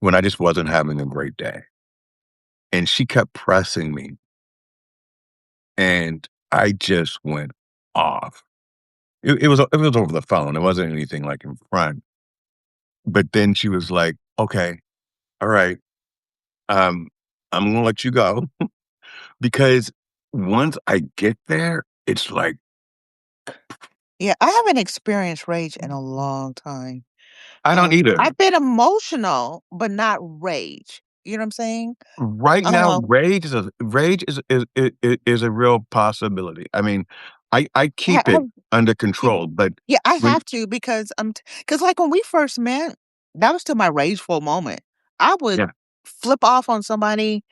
when I just wasn't having a great day, and she kept pressing me, and I just went off. It was over the phone. It wasn't anything like in front. But then she was like, "Okay, all right, um, I'm gonna let you go." Because once I get there, it's like, Yeah, I haven't experienced rage in a long time. I don't either. I've been emotional, but not rage. You know what I'm saying? Right now, Uh, rage is a real possibility. I mean, I ha- keep it have, under yeah, control, but yeah, I when have to because because like when we first met, that was still my rageful moment. I would yeah, flip off on somebody.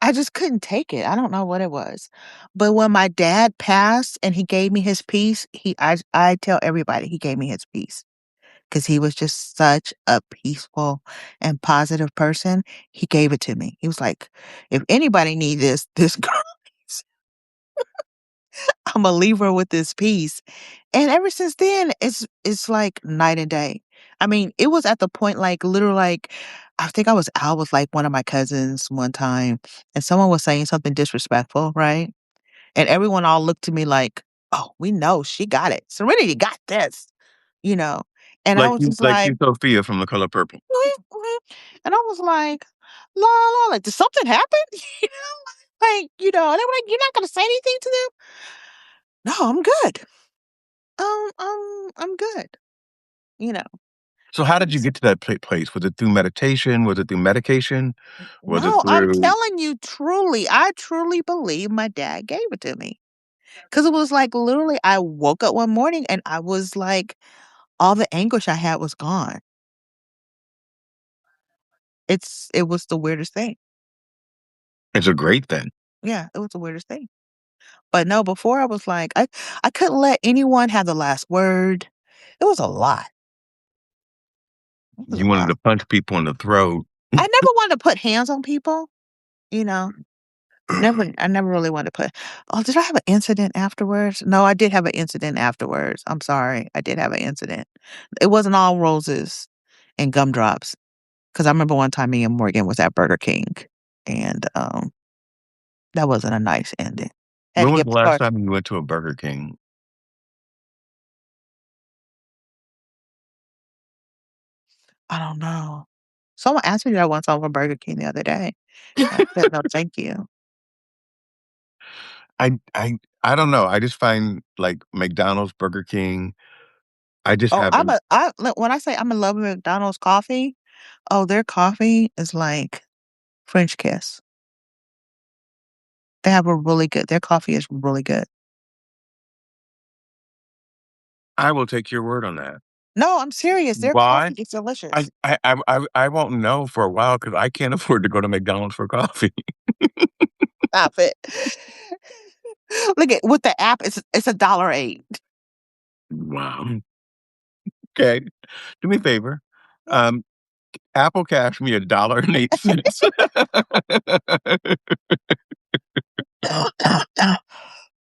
I just couldn't take it. I don't know what it was. But when my dad passed and he gave me his peace, I tell everybody he gave me his peace because he was just such a peaceful and positive person. He gave it to me. He was like, if anybody need this girl, I'm gonna leave her with this peace. And ever since then, it's like night and day. I mean, it was at the point like literally like I think I was out with like one of my cousins one time and someone was saying something disrespectful, right? And everyone all looked to me like, "Oh, we know she got it. Serenity got this," you know. And I was just like like, you, Sophia from The Color Purple. "Mhm, mhm." And I was like, "La la la," like, "Did something happen?" You know, like, and they were like, "You're not gonna say anything to them?" "No, I'm good. I'm good." You know. So how did you It's- get to that place? Was it through meditation? Was it through medication? Was it No, I'm through telling you, truly, I truly believe my dad gave it to me. Cause it was like literally, I woke up one morning and I was like, all the anguish I had was gone. It was the weirdest thing. it's a great thing. Yeah, it was the weirdest thing. But no, before I was like, I couldn't let anyone have the last word. It was a lot. It was You a wanted lot. to punch people in the throat. I never wanted to put hands on people, you know. I never really wanted to put. Oh, did I have an incident afterwards? No, I did have an incident afterwards. I'm sorry. I did have an incident. It wasn't all roses and gumdrops. Because I remember one time me and Morgan was at Burger King, and that wasn't a nice ending. Had to When was get the my last car. time you went to a Burger King? I don't know. Someone asked me that once over Burger King the other day. I said, "No, thank you." I don't know. I just find like McDonald's, Burger King, I just Oh, haven't. look, when I say I'm in love with McDonald's coffee, oh, their coffee is like French kiss. They have a really good their coffee is really good. I will take your word on that. No, I'm serious. Their Why? coffee is I delicious. I I I won't know for a while because I can't afford to go to McDonald's for coffee. Stop it. Look at with the app, it's $1.08. Wow. Okay. Do me a favor. Um, Apple Cash me $1.08.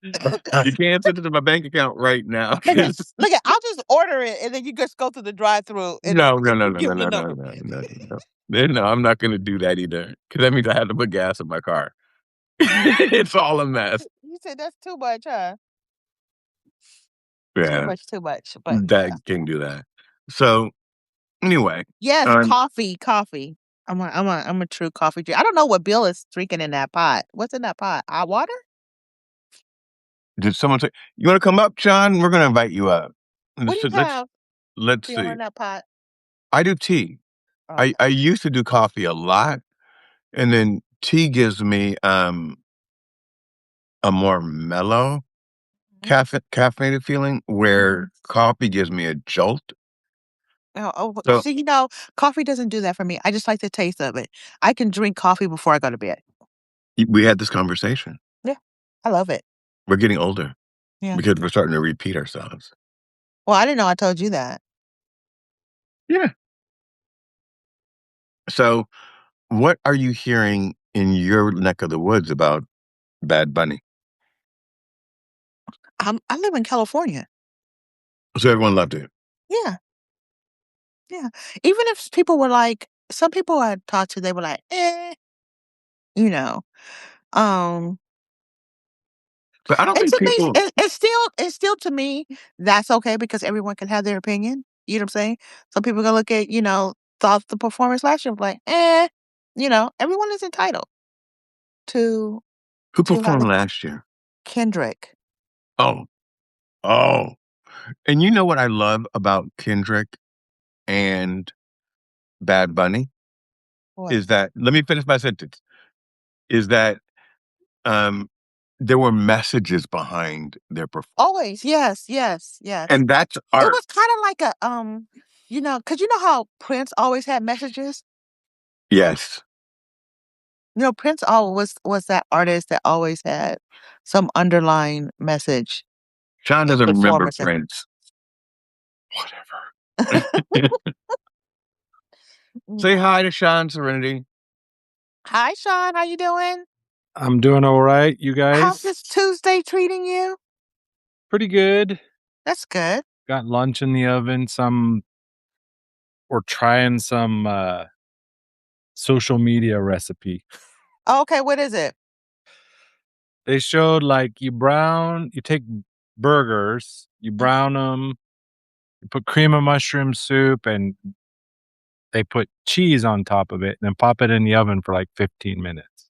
You can't send it to my bank account right now Look at 'cause look at I'll just order it, and then you just go to the drive-through and no, no, no, no, give no, them the no, no, number. no, no, no. No, I'm not gonna do that either, because that means I have to put gas in my car. It's all a mess. You said that's too much, huh? Yeah, Too much, but that yeah. can't do that. So, anyway, Yes, um, coffee. I'm a true coffee drinker. I don't know what Bill is drinking in that pot. What's in that pot? Hot water? did someone say, "You wanna come up, John? We're gonna invite you up." What do you have, Let's Bill, see. in that pot? I do tea. I Okay. used to do coffee a lot, and then tea gives me, a more mellow Mhm, caffeinated feeling, mhm. where coffee gives me a jolt. So, See, coffee doesn't do that for me. I just like the taste of it. I can drink coffee before I go to bed. we had this conversation. Yeah, I love it. We're getting older Yeah. because we're starting to repeat ourselves. Well, I didn't know I told you that. Yeah. So, what are you hearing in your neck of the woods about Bad Bunny? I live in California. So everyone loved it. Yeah, yeah. Even if people were like some people I talked to, they were like, "Eh," you know. Um, But I don't and think to me, people it's still to me, that's okay because everyone can have their opinion. You know what I'm saying? Some people gonna look at, thought the performance last year, like, eh, everyone is entitled to who have performed a last year? Kendrick. Oh, oh. And you know what I love about Kendrick and Bad Bunny What? is that let me finish my sentence. Is that um there were messages behind their performance. Always, yes, yes, yes. And that's It art. was kinda like because you know how Prince always had messages? Yes. Prince always was that artist that always had some underlying message Sean in doesn't remember performance. Prince. Whatever. Mm. Say hi to Sean Serenity. Hi, Sean. How you doing? I'm doing all right, you How's guys? this Tuesday treating you? Pretty good. That's good. Got lunch in the oven, we're trying some social media recipe. Oh, okay, what is it? They showed like you take burgers, you Mhm. brown them, you put cream of mushroom soup, and they put cheese on top of it, and then pop it in the oven for like 15 minutes.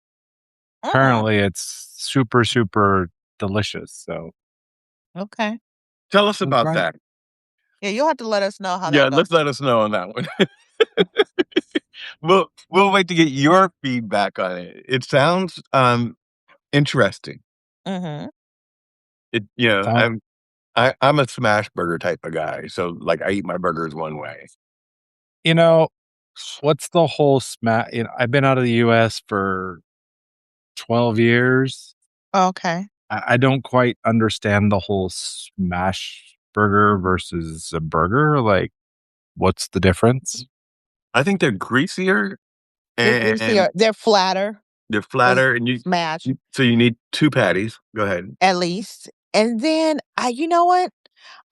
Mm, Apparently, it's super, super delicious. So okay. Tell us we're about trying. that. Yeah, you'll have to let us know how Yeah, that goes. let's let us know on that one. We'll wait to get your feedback on it. It sounds interesting. Mhm. It Sound, I'm a smash burger type of guy. So like I eat my burgers one way. you know, what's the whole smack? I've been out of the US for 12 years. Okay. I don't quite understand the whole smash burger versus a burger. Like, what's the difference? I think they're greasier They're and greasier. They're flatter they're than flatter and smash, so you need 2 patties. Go ahead. at least. And then you know what?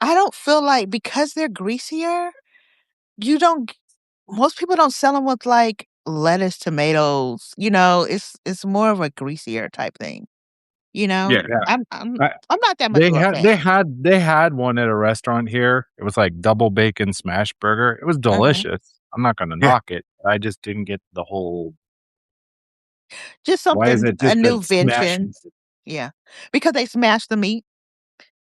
I don't feel like because they're greasier, you don't g most people don't sell them with, like, lettuce, tomatoes, it's more of a greasier type thing, you know? Yeah. Yeah. I'm I'm I, I'm not that much they of a had they fan. had they had one at a restaurant here. It was like double bacon smash burger. It was Mhm. delicious. I'm not gonna Yeah. knock it. I just didn't get the whole Just why is something it a just a new smash? invention. Yeah. Because they smash the meat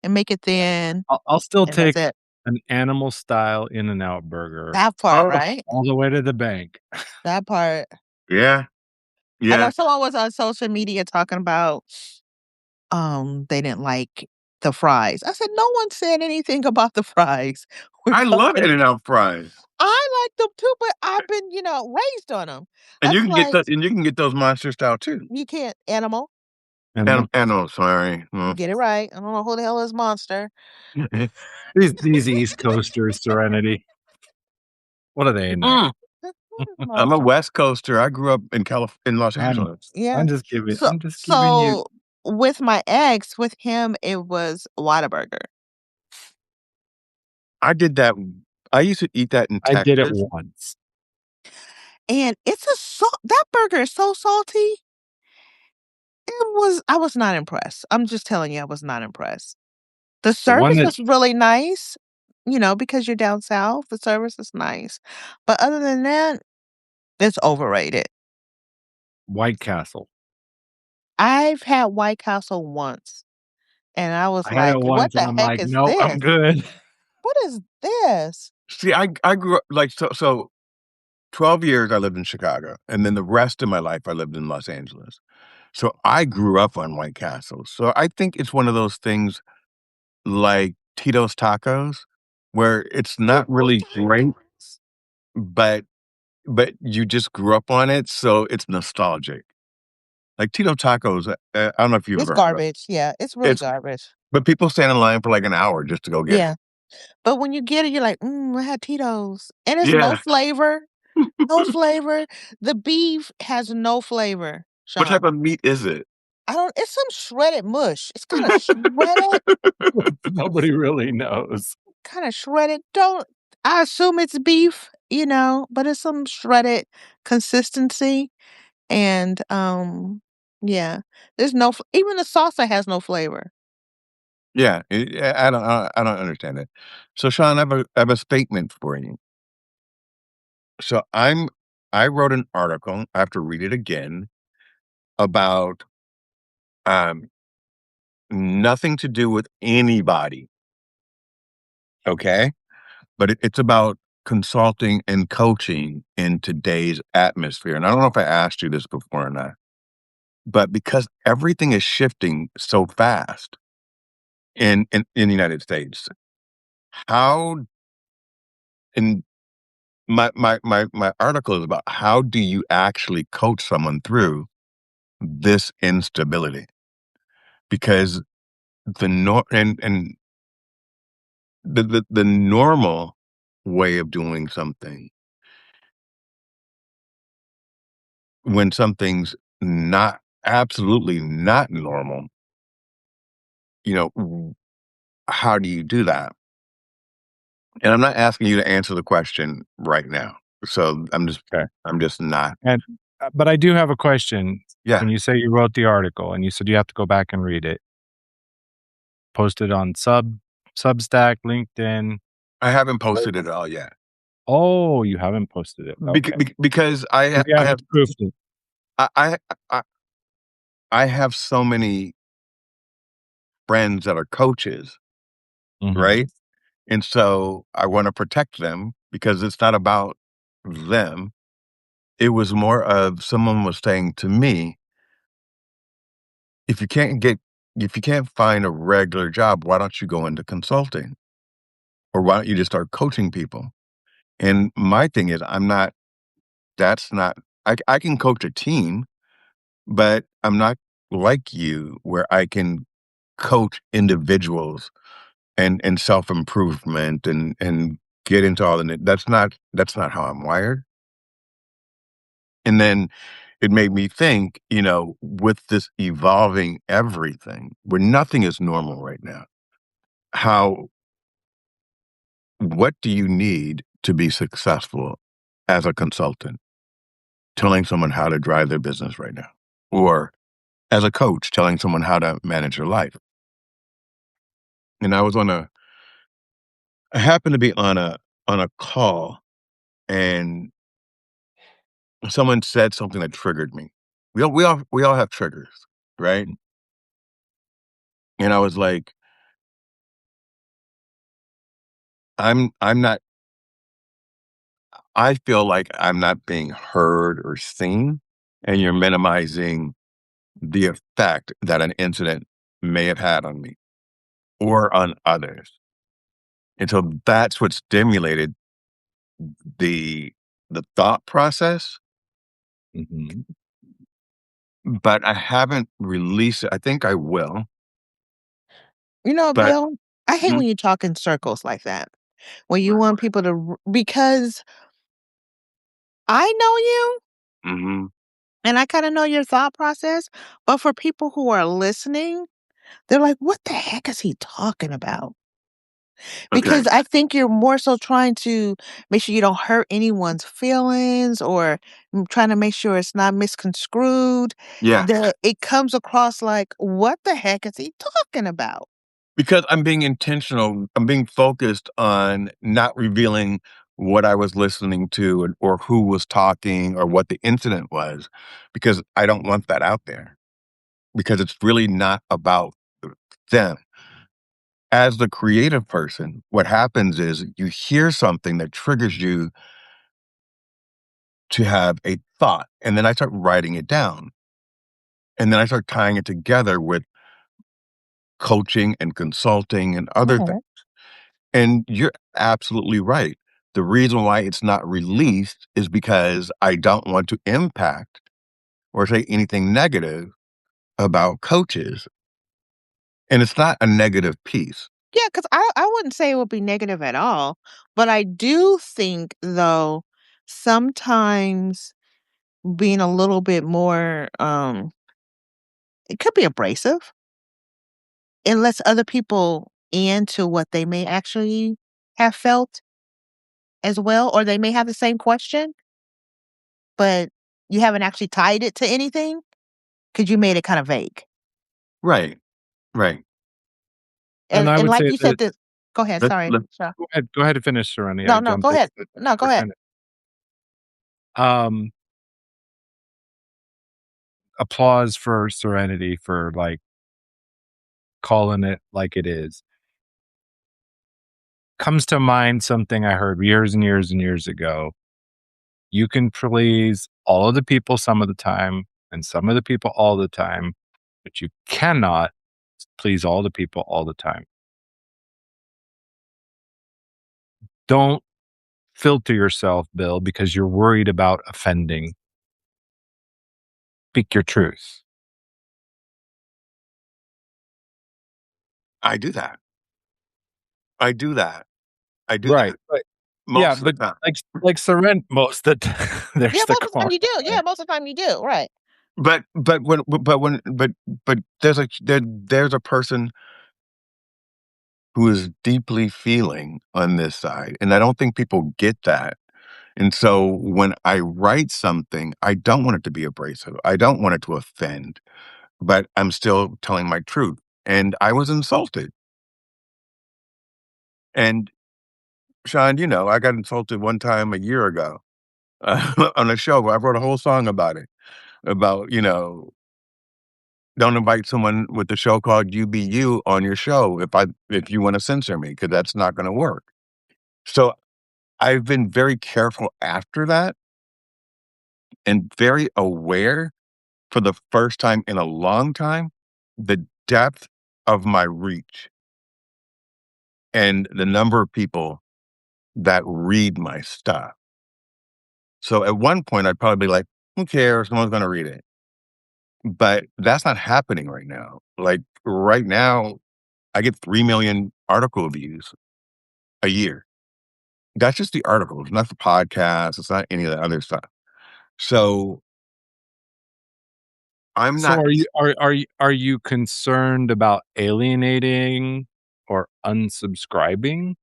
and make it thin, I'll still and that's take it. an animal style In-N-Out burger That part, Oh, right? all the way to the bank. That part. yeah. I know Yeah. someone was on social media talking about, they didn't like the fries. I said, "No one said anything about the fries." We're I love talking In-N-Out fries. I like them too, but I've been, raised on them. And That's like you can get those monster style too. you can't animal. Animal. And sorry. Mm. Get it right. I don't know who the hell is Monster. These East Coasters, Serenity. What do they know? Mm. What is I'm a Monster? West Coaster. I grew up in in Los I'm Angeles. Yeah. I'm just giving you. with my ex, with him, it was Whataburger. I did that I used to eat that in I did it Texas. once. And it's a that burger is so salty. I was not impressed. I'm just telling you, I was not impressed. The The one service that was really nice, because you're down south, the service is nice. But other than that, it's overrated. White Castle. I've had White Castle once, and I was I had it like, "What once and the I'm heck like, is "No, I'm this? good." What is this?" See, I grew up like, so 12 years I lived in Chicago, and then the rest of my life I lived in Los Angeles. So I grew up on White Castle. So I think it's one of those things like Tito's Tacos, where it's not Tito's really great, Tacos. but you just grew up on it, so it's nostalgic. Like Tito Tacos, I don't know if you've It's ever heard of garbage, yeah, it's really it's, garbage. but people stand in line for like an hour just to go get it. Yeah, but when you get it, you're like, I had Tito's," and it's no Yeah. flavor, no flavor. The beef has no flavor, What Sean. type of meat is it? I don't it's some shredded mush. It's kinda shredded, Nobody really knows. don't I assume it's beef, but it's some shredded consistency, and, yeah, there's no f even the salsa has no flavor. Yeah, I don't understand it. So, Sean, I have a statement for you. So, I wrote an article, I have to read it again, about, um, nothing to do with anybody, okay? But it's about consulting and coaching in today's atmosphere, and I don't know if I asked you this before or not, but because everything is shifting so fast in the United States, how and my article is about how do you actually coach someone through this instability? Because the nor and the normal way of doing something, when something's not absolutely not normal, how do you do that? And I'm not asking you to answer the question right now. So Okay. I'm just not. And but I do have a question. Yeah, When you say you wrote the article and you said you have to go back and read it, post it on Substack, LinkedIn. I haven't Where posted it all yet. Oh, you haven't posted it. Okay. Because So you I haven't have proofed it. I I I I have so many friends that are coaches, right? Mhm. And so I want to protect them because it's not about them. It was more of someone was saying to me, if you can't get if you can't find a regular job, why don't you go into consulting? Or why don't you just start coaching people? And my thing is I'm not that's not I can coach a team, but I'm not like you where I can coach individuals and self-improvement and get into all the that's not how I'm wired. And then it made me think, with this evolving everything, where nothing is normal right now, how what do you need to be successful as a consultant? Telling someone how to drive their business right now. Or as a coach, telling someone how to manage their life. And I happened to be on a call and someone said something that triggered me. We all have triggers, right? And I was like, I'm not I feel like I'm not being heard or seen, and you're minimizing the effect that an incident may have had on me or on others. And so that's what stimulated the the thought process, Mhm. but I haven't released it. I think I will, but Bill, I hate mhm, when you talk in circles like that, when you want people to because I know you, mhm, And I kinda know your thought process, but for people who are listening, they're like, "What the heck is he talking about?" Okay. Because I think you're more so trying to make sure you don't hurt anyone's feelings or trying to make sure it's not misconstrued, Yes. that it comes across like, "What the heck is he talking about?" Because I'm being intentional, I'm being focused on not revealing what I was listening to or who was talking or what the incident was, because I don't want that out there, because it's really not about them. As the creative person, what happens is you hear something that triggers you to have a thought, and then I start writing it down, and then I start tying it together with coaching and consulting and other things. Mhm. And you're absolutely right. The reason why it's not released is because I don't want to impact or say anything negative about coaches. And it's not a negative piece. Yeah, because I wouldn't say it would be negative at all, but I do think, though, sometimes being a little bit more, it could be abrasive. It lets other people into what they may actually have felt as well, or they may have the same question, but you haven't actually tied it to anything because you made it kinda vague. Right. Right. And I And would like say you said that this. Go ahead, sorry, Let sure. go ahead and finish, Sereni. I No, no, go jumped in ahead. to No, go ahead. finish. Um, Applause for Serenity for, like, calling it like it is. Comes to mind something I heard years and years and years ago. You can please all of the people some of the time and some of the people all the time, but you cannot please all the people all the time. Don't filter yourself, Bill, because you're worried about offending. Speak your truth. I do that. I do that. I do Right. that But yeah, most of the but time. like Seren most of the Yeah, there's the most of the time quote. you do. Yeah, most of the time you do, right. But there's a person who is deeply feeling on this side, and I don't think people get that. And so when I write something, I don't want it to be abrasive. I don't want it to offend, but I'm still telling my truth. And I was insulted. And Sean, I got insulted one time a year ago on a show. I wrote a whole song about it, about, don't invite someone with a show called You Be You on your show if you want to censor me, because that's not going to work. So I've been very careful after that and very aware for the first time in a long time, the depth of my reach and the number of people that read my stuff. So at one point, I'd probably be like, who cares? Someone's going to read it. But that's not happening right now. Like right now, I get 3 million article views a year. That's just the articles, not the podcast. It's not any of the other stuff. So I'm So not, are you concerned about alienating or unsubscribing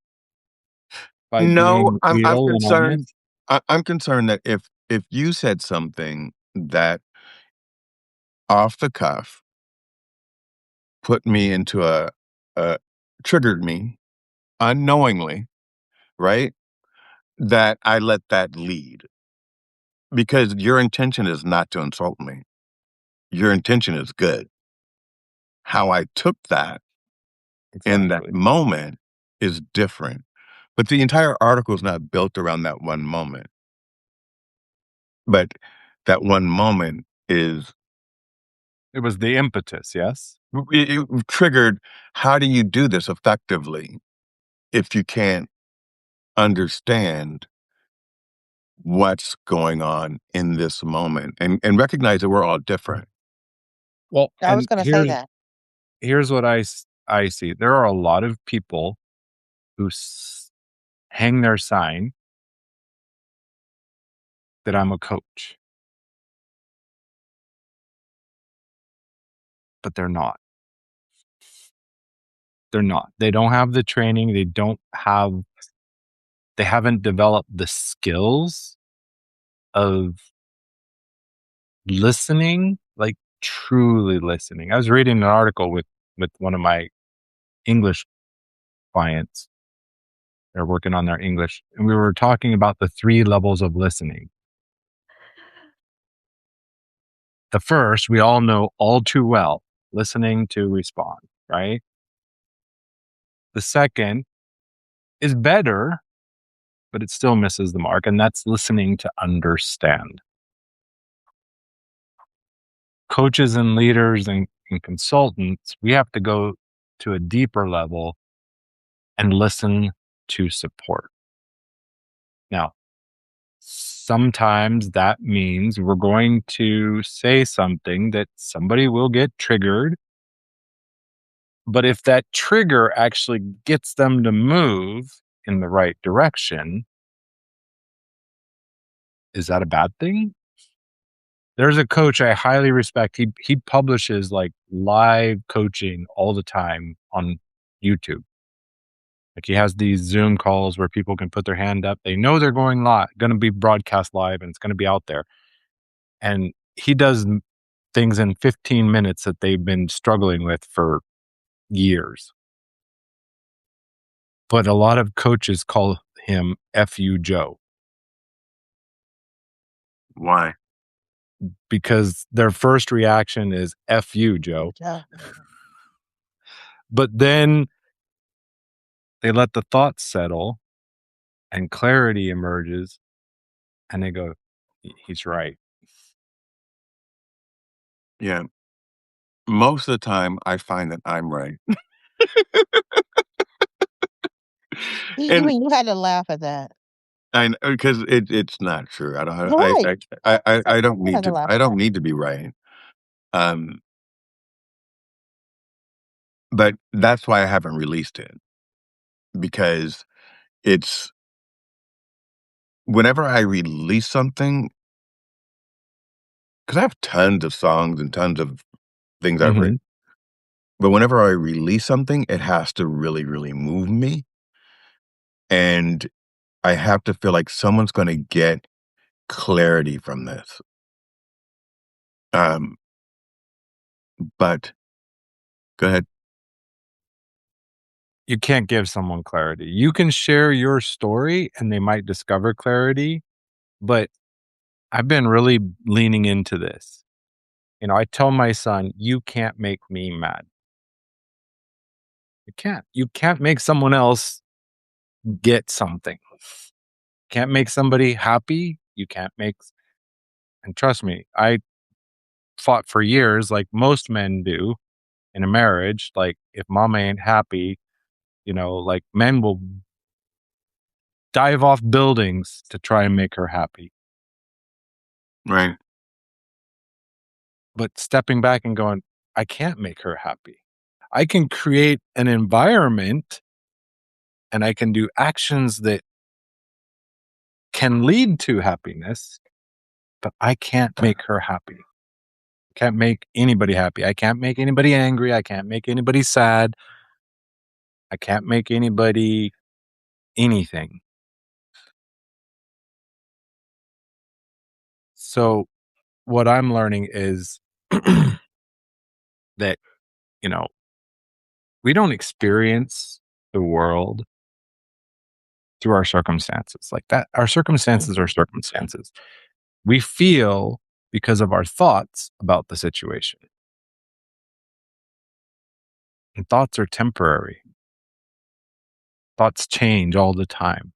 by no, being I'm real and concerned. honest? I'm concerned that if you said something that off the cuff put me into a triggered me unknowingly, right? That I let that lead because your intention is not to insult me. Your intention is good. How I took that in that Exactly. moment is different. But the entire article is not built around that one moment. But that one moment is It was the impetus, yes? it triggered. How do you do this effectively if you can't understand what's going on in this moment and recognize that we're all different? Well, I was and gonna say that. here's what I see. There are a lot of people who hang their sign that I'm a coach. but they're not. They're not. They don't have the training. They haven't developed the skills of listening, like truly listening. I was reading an article with one of my English clients. They're working on their English, and we were talking about the 3 levels of listening. The first, we all know all too well, listening to respond, right? The second is better, but it still misses the mark, and that's listening to understand. Coaches and leaders and consultants, we have to go to a deeper level and listen to support. Now, sometimes that means we're going to say something that somebody will get triggered. But if that trigger actually gets them to move in the right direction, is that a bad thing? There's a coach I highly respect. He publishes like live coaching all the time on YouTube. Like he has these Zoom calls where people can put their hand up. They know they're going to be broadcast live, and it's going to be out there. And he does things in 15 minutes that they've been struggling with for years. But a lot of coaches call him F.U. Joe. Why? Because their first reaction is F you, Joe. Yeah. But then they let the thoughts settle and clarity emerges, and they go, he's right. Yeah. Most of the time, I find that I'm right. You And mean you had to laugh at that? I know, because it's not true. I don't Right. I don't You need had to to laugh I at don't that. need to be right. Um, but that's why I haven't released it, because it's whenever I release something, because I have tons of songs and tons of things I've written, but whenever I release something, it has to really, really move me, and I have to feel like someone's gonna get clarity from this. Um, but go ahead. You can't give someone clarity. You can share your story and they might discover clarity, but I've been really leaning into this. You know, I tell my son, you can't make me mad. You can't. You can't make someone else get something. Can't make somebody happy. You can't make, and trust me, I fought for years like most men do in a marriage. Like if mama ain't happy, you know, like men will dive off buildings to try and make her happy. Right. But stepping back and going, I can't make her happy. I can create an environment and I can do actions that can lead to happiness, but I can't make her happy. Can't make anybody happy. I can't make anybody angry. I can't make anybody sad. I can't make anybody anything. So what I'm learning is that, you know, we don't experience the world through our circumstances like that. Our circumstances are circumstances. We feel because of our thoughts about the situation. And thoughts are temporary. Thoughts change all the time.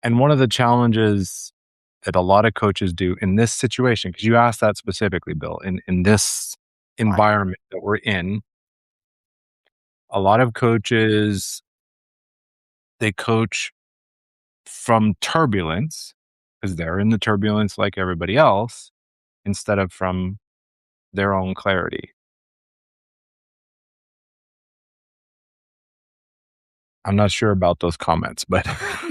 And one of the challenges that a lot of coaches do in this situation, because you asked that specifically, Bill, in this environment that we're in, a lot of coaches, they coach from turbulence because they're in the turbulence like everybody else, instead of from their own clarity. I'm not sure about those comments, but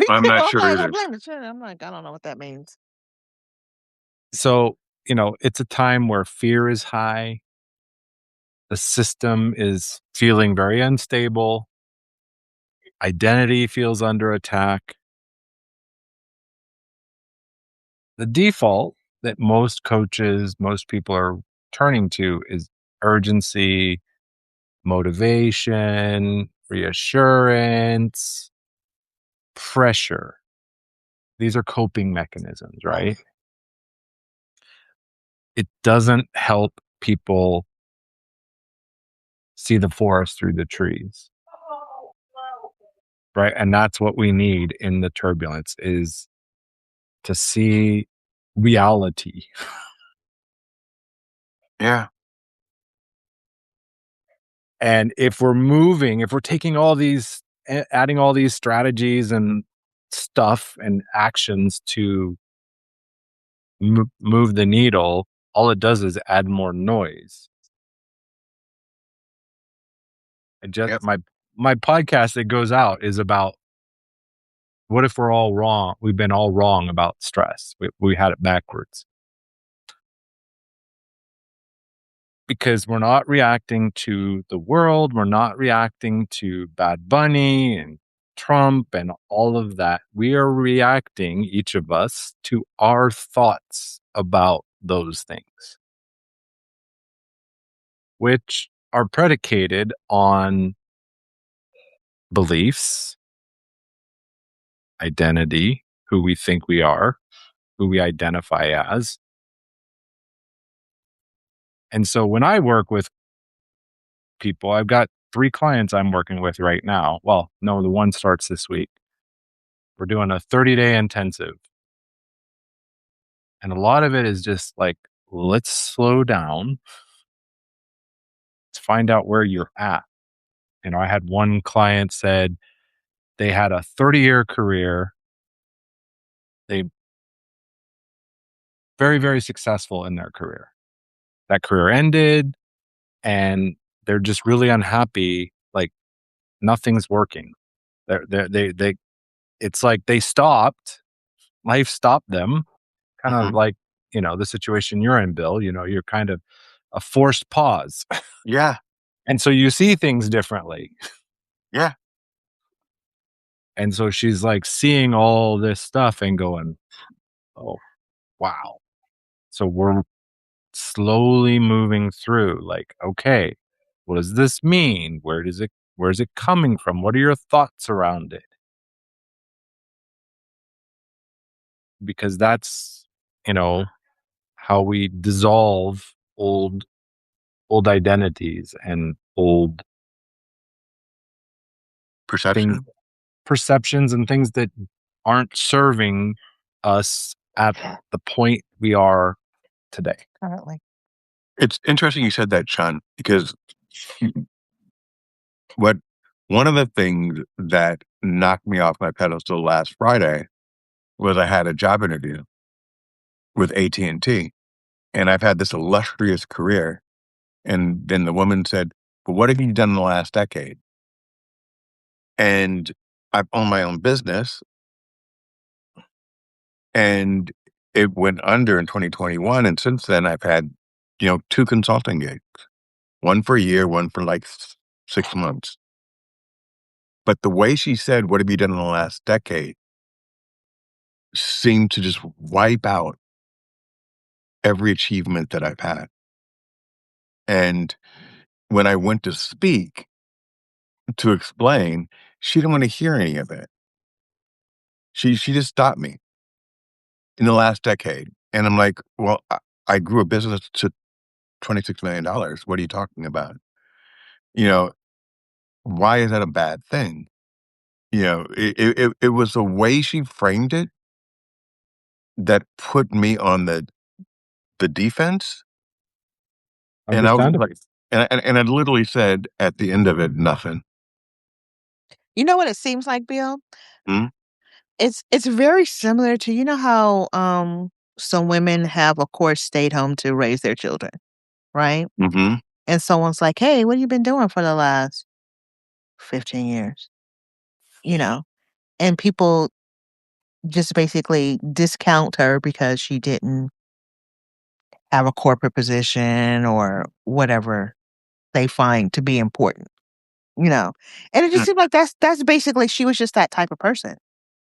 I'm not sure like, either. I'm like, I don't know what that means. so it's a time where fear is high. The system is feeling very unstable. Identity feels under attack. The default that most coaches, most people are turning to is urgency, motivation, reassurance, pressure. These are coping mechanisms, right? It doesn't help people see the forest through the trees, right? And that's what we need in the turbulence, is to see reality. Yeah. And if we're taking all these, adding all these strategies and stuff and actions to move the needle, all it does is add more noise. And just Yep. my podcast that goes out is about, what if we're all wrong? We've been all wrong about stress. We had it backwards. Because we're not reacting to the world. We're not reacting to Bad Bunny and Trump and all of that. We are reacting, each of us, to our thoughts about those things, which are predicated on beliefs, identity, who we think we are, who we identify as. And so when I work with people, I've got 3 clients I'm working with right now. Well, no, the one starts this week. We're doing a 30-day intensive. And a lot of it is just like, let's slow down. Let's find out where you're at. I had one client said they had a 30-year career. They very, very successful in their career. That career ended and they're just really unhappy. Like, nothing's working. They it's like they stopped. Life stopped them. Kind of like, the situation you're in, Bill. You're kind of a forced pause. Yeah. And so you see things differently. Yeah. And so she's like seeing all this stuff and going, oh, wow. So we're slowly moving through, like, okay, what does this mean? Where's it coming from? What are your thoughts around it? Because that's, how we dissolve old identities and old Perception. perceptions and things that aren't serving us at the point we are today. Currently. It's interesting you said that, Sean, because one of the things that knocked me off my pedestal last Friday was I had a job interview with AT&T, and I've had this illustrious career. And then the woman said, "But what have you done in the last decade?" And I've owned my own business, and it went under in 2021. And since then, I've had, 2 consulting gigs, one for a year, one for like 6 months. But the way she said, "What have you done in the last decade?" seemed to just wipe out every achievement that I've had. And when I went to speak to explain, she didn't want to hear any of it. She just stopped me in the last decade. And I'm like, well, I grew a business to $26 million. What are you talking about? You know, why is that a bad thing? It was the way she framed it that put me on the defense. And I was Understandable. like, and I literally said at the end of it, nothing. You know what it seems like, Bill? Hmm? It's very similar to, how some women have, of course, stayed home to raise their children, right? Mm-hmm. And someone's like, "Hey, what have you been doing for the last 15 years?" You know, and people just basically discount her because she didn't have a corporate position or whatever they find to be important, you know? And it just Yeah. seemed like that's basically she was just that type of person.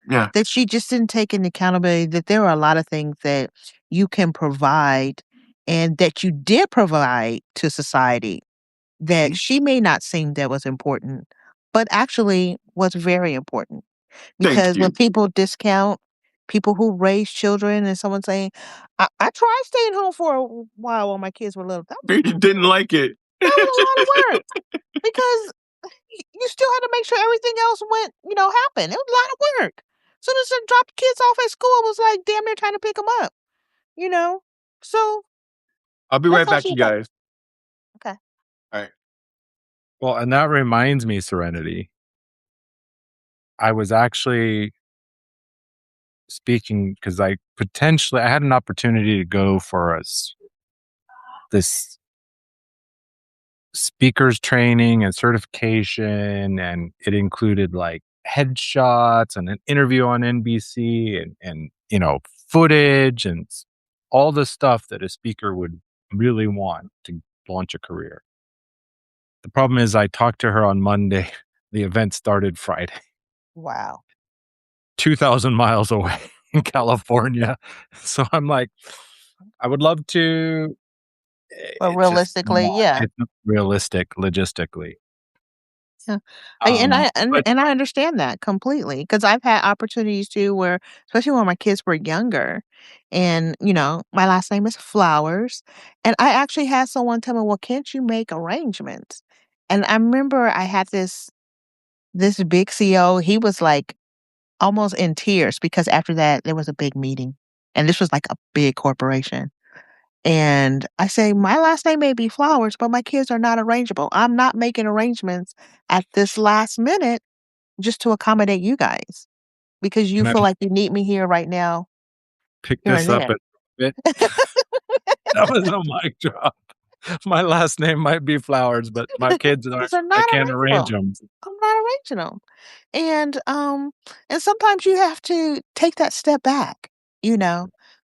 Yeah. That she just didn't take into accountability that there are a lot of things that you can provide and that you did provide to society that Mhm. she may not seem that was important, but actually was very important. Thank Because when you. people discount people who raise children and someone saying, I tried staying home for a while when my kids were little. You didn't like it. That was a lot of work because you still had to make sure everything else went, happened. It was a lot of work. Soon as I dropped the kids off at school, I was like damn near trying to pick them up, you know? So I'll be that's right how back, she you felt. guys. Okay. All right. Well, and that reminds me, Serenity. I was actually speaking because I had an opportunity to go for this speakers training and certification, and it included like headshots and an interview on NBC and footage and all the stuff that a speaker would really want to launch a career. The problem is I talked to her on Monday. The event started Friday. Wow. 2,000 miles away in California. So I'm like, I would love to. But It's just realistically, not, yeah. it's not realistic logistically. Yeah. And But I understand that completely because I've had opportunities too where, especially when my kids were younger, and my last name is Flowers, and I actually had someone tell me, "Well, can't you make arrangements?" And I remember I had this big CO. He was like almost in tears because after that there was a big meeting, and this was like a big corporation. And I say, my last name may be Flowers, but my kids are not arrangeable. I'm not making arrangements at this last minute just to accommodate you guys because you can I feel like you need me here right now, pick here and this up there. a bit? That was a mic drop. My last name might be Flowers, but my kids Kids aren't. are I not can't arrange arrangeable. them. I'm not arranging them. And sometimes you have to take that step back, you know,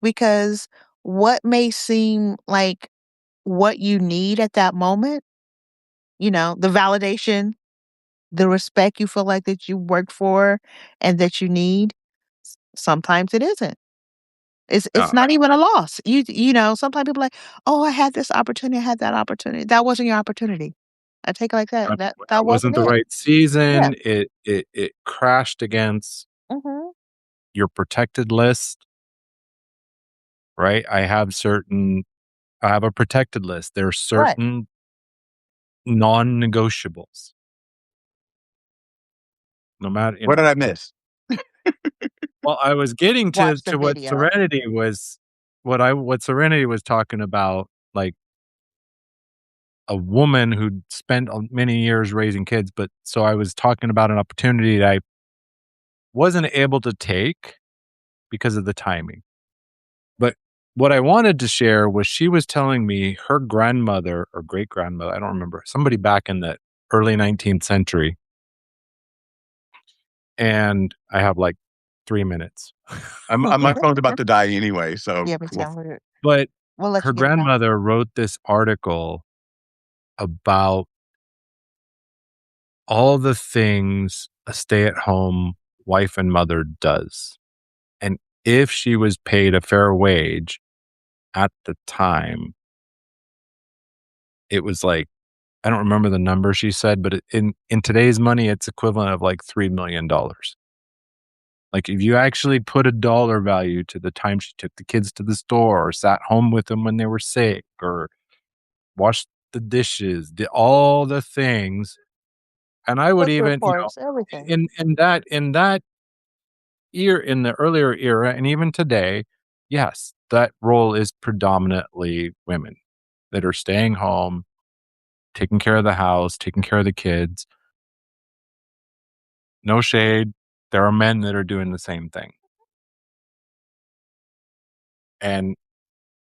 because what may seem like what you need at that moment, the validation, the respect you feel like that you worked for and that you need, sometimes it isn't. It's No, not even a loss. Sometimes people are like, "Oh, I had this opportunity, I had that opportunity." That wasn't your opportunity. I take it like that. that That that wasn't wasn't the it. right Yeah. season. It crashed against Mhm. your protected list, right? I have a protected list. There are Right. certain non-negotiables. No matter, What did I miss? well, I was getting to Watch the what video. Serenity was what Serenity was talking about, like a woman who'd spent many years raising kids. But so I was talking about an opportunity that I wasn't able to take because of the timing. But what I wanted to share was she was telling me her grandmother or great grandmother, I don't remember, somebody back in the early 19th century. And I have like 3 minutes. My phone's about to die anyway, so Yeah, me cool. too. But We'll let her you get it out. grandmother wrote this article about all the things a stay-at-home wife and mother does. And if she was paid a fair wage at the time, it was like, I don't remember the number she said, but in today's money, it's equivalent of like $3 million. Like if you actually put a dollar value to the time she took the kids to the store or sat home with them when they were sick or washed the dishes, did all the things. And I would Book even, reports, everything. in that in the earlier era, and even today, yes, that role is predominantly women that are staying home, taking care of the house, taking care of the kids. No shade. There are men that are doing the same thing. And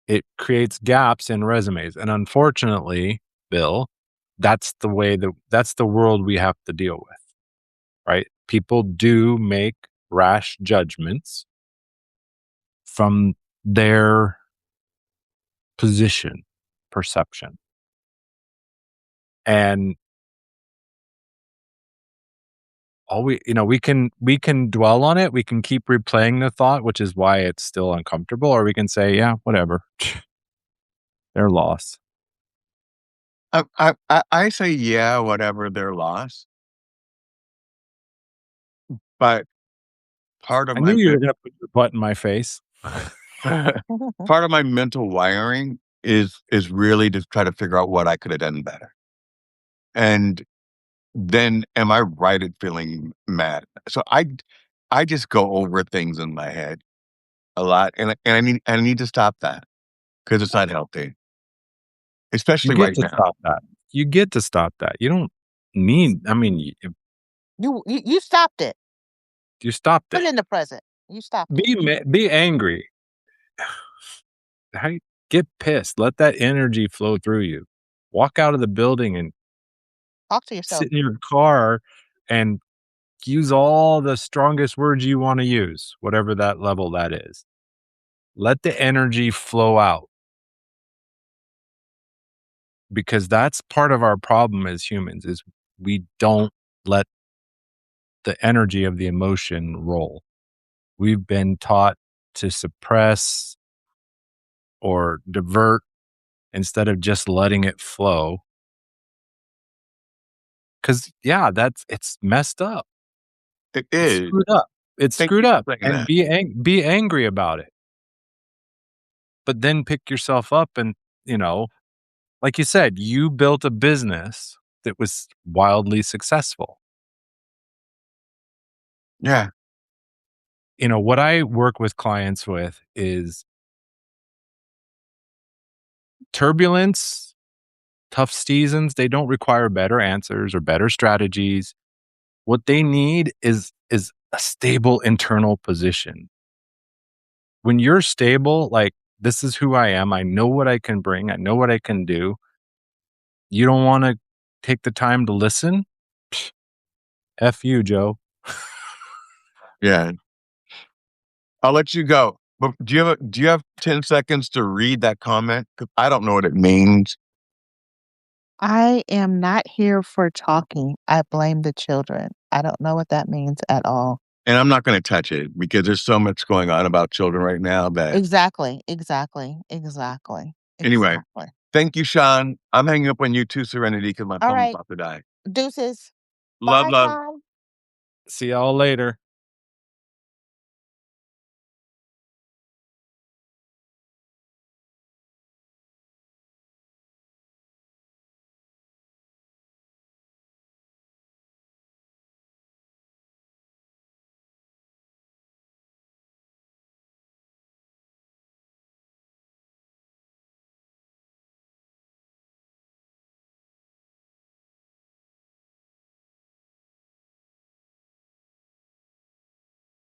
it creates gaps in resumes. And unfortunately, Bill, that's the world we have to deal with, right? People do make rash judgments from their position, perception. And all we can dwell on it, we can keep replaying the thought, which is why it's still uncomfortable, or we can say, "Yeah, whatever. Their loss." I say, yeah, whatever, their loss. But part of I my knew you were gonna put your butt in my face. part of my mental wiring is really to try to figure out what I could have done better. And then am I right at feeling mad? So I just go over things in my head a lot, and I need to stop that because it's not healthy, You especially get right to now. stop that. You get to stop that. You don't need I mean, You stopped it. you stopped Put it. it in the present. You stopped it. Be angry. How you get pissed. Let that energy flow through you. Walk out of the building and Talk to yourself. sit in your car and use all the strongest words you wanna use, whatever that level that is. Let the energy flow out. Because that's part of our problem as humans is we don't let the energy of the emotion roll. We've been taught to suppress or divert instead of just letting it flow. Cause yeah, it's messed up. It It's is. screwed up. It's Thank screwed you for up. saying And that. be angry about it. But then pick yourself up and, like you said, you built a business that was wildly successful. Yeah. What I work with clients with is turbulence, tough seasons. They don't require better answers or better strategies. What they need is a stable internal position. When you're stable, like this is who I am. I know what I can bring. I know what I can do. You don't want to take the time to listen? Psh, F you, Joe. Yeah. I'll let you go. But do you have 10 seconds to read that comment? 'Cause I don't know what it means. I am not here for talking. I blame the children. I don't know what that means at all. And I'm not gonna touch it because there's so much going on about children right now that Exactly. anyway, thank you, Sean. I'm hanging up on you too, Serenity, because my All phone's right. about to die. Deuces. Love, Bye, love. Sean. See y'all later.